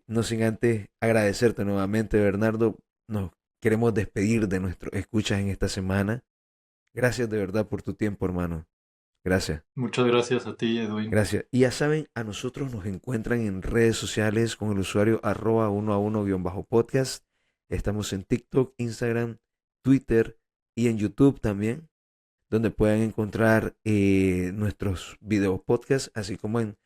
No sin antes agradecerte nuevamente, Bernardo. Nos queremos despedir de nuestros escuchas en esta semana. Gracias de verdad por tu tiempo, hermano. Gracias. Muchas gracias a ti, Edwin. Gracias. Y ya saben, a nosotros nos encuentran en redes sociales con el usuario arroba uno a uno guión bajo podcast. Estamos en TikTok, Instagram, Twitter y en YouTube también, donde pueden encontrar nuestros videos podcast, así como en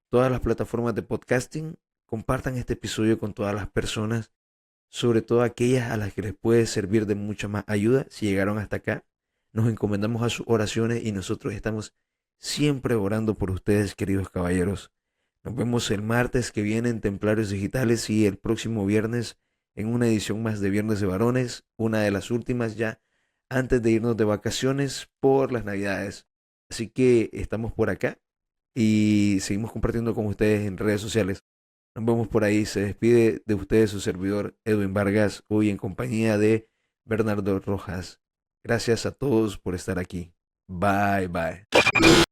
todas las plataformas de podcasting. Compartan este episodio con todas las personas, sobre todo aquellas a las que les puede servir de mucha más ayuda. Si llegaron hasta acá, nos encomendamos a sus oraciones y nosotros estamos siempre orando por ustedes, queridos caballeros. Nos vemos el martes que viene en Templarios Digitales y el próximo viernes en una edición más de Viernes de Varones, una de las últimas ya antes de irnos de vacaciones por las Navidades. Así que estamos por acá y seguimos compartiendo con ustedes en redes sociales. Nos vemos por ahí. Se despide de ustedes su servidor Edwin Vargas, hoy en compañía de Bernardo Rojas. Gracias a todos por estar aquí. Bye, bye.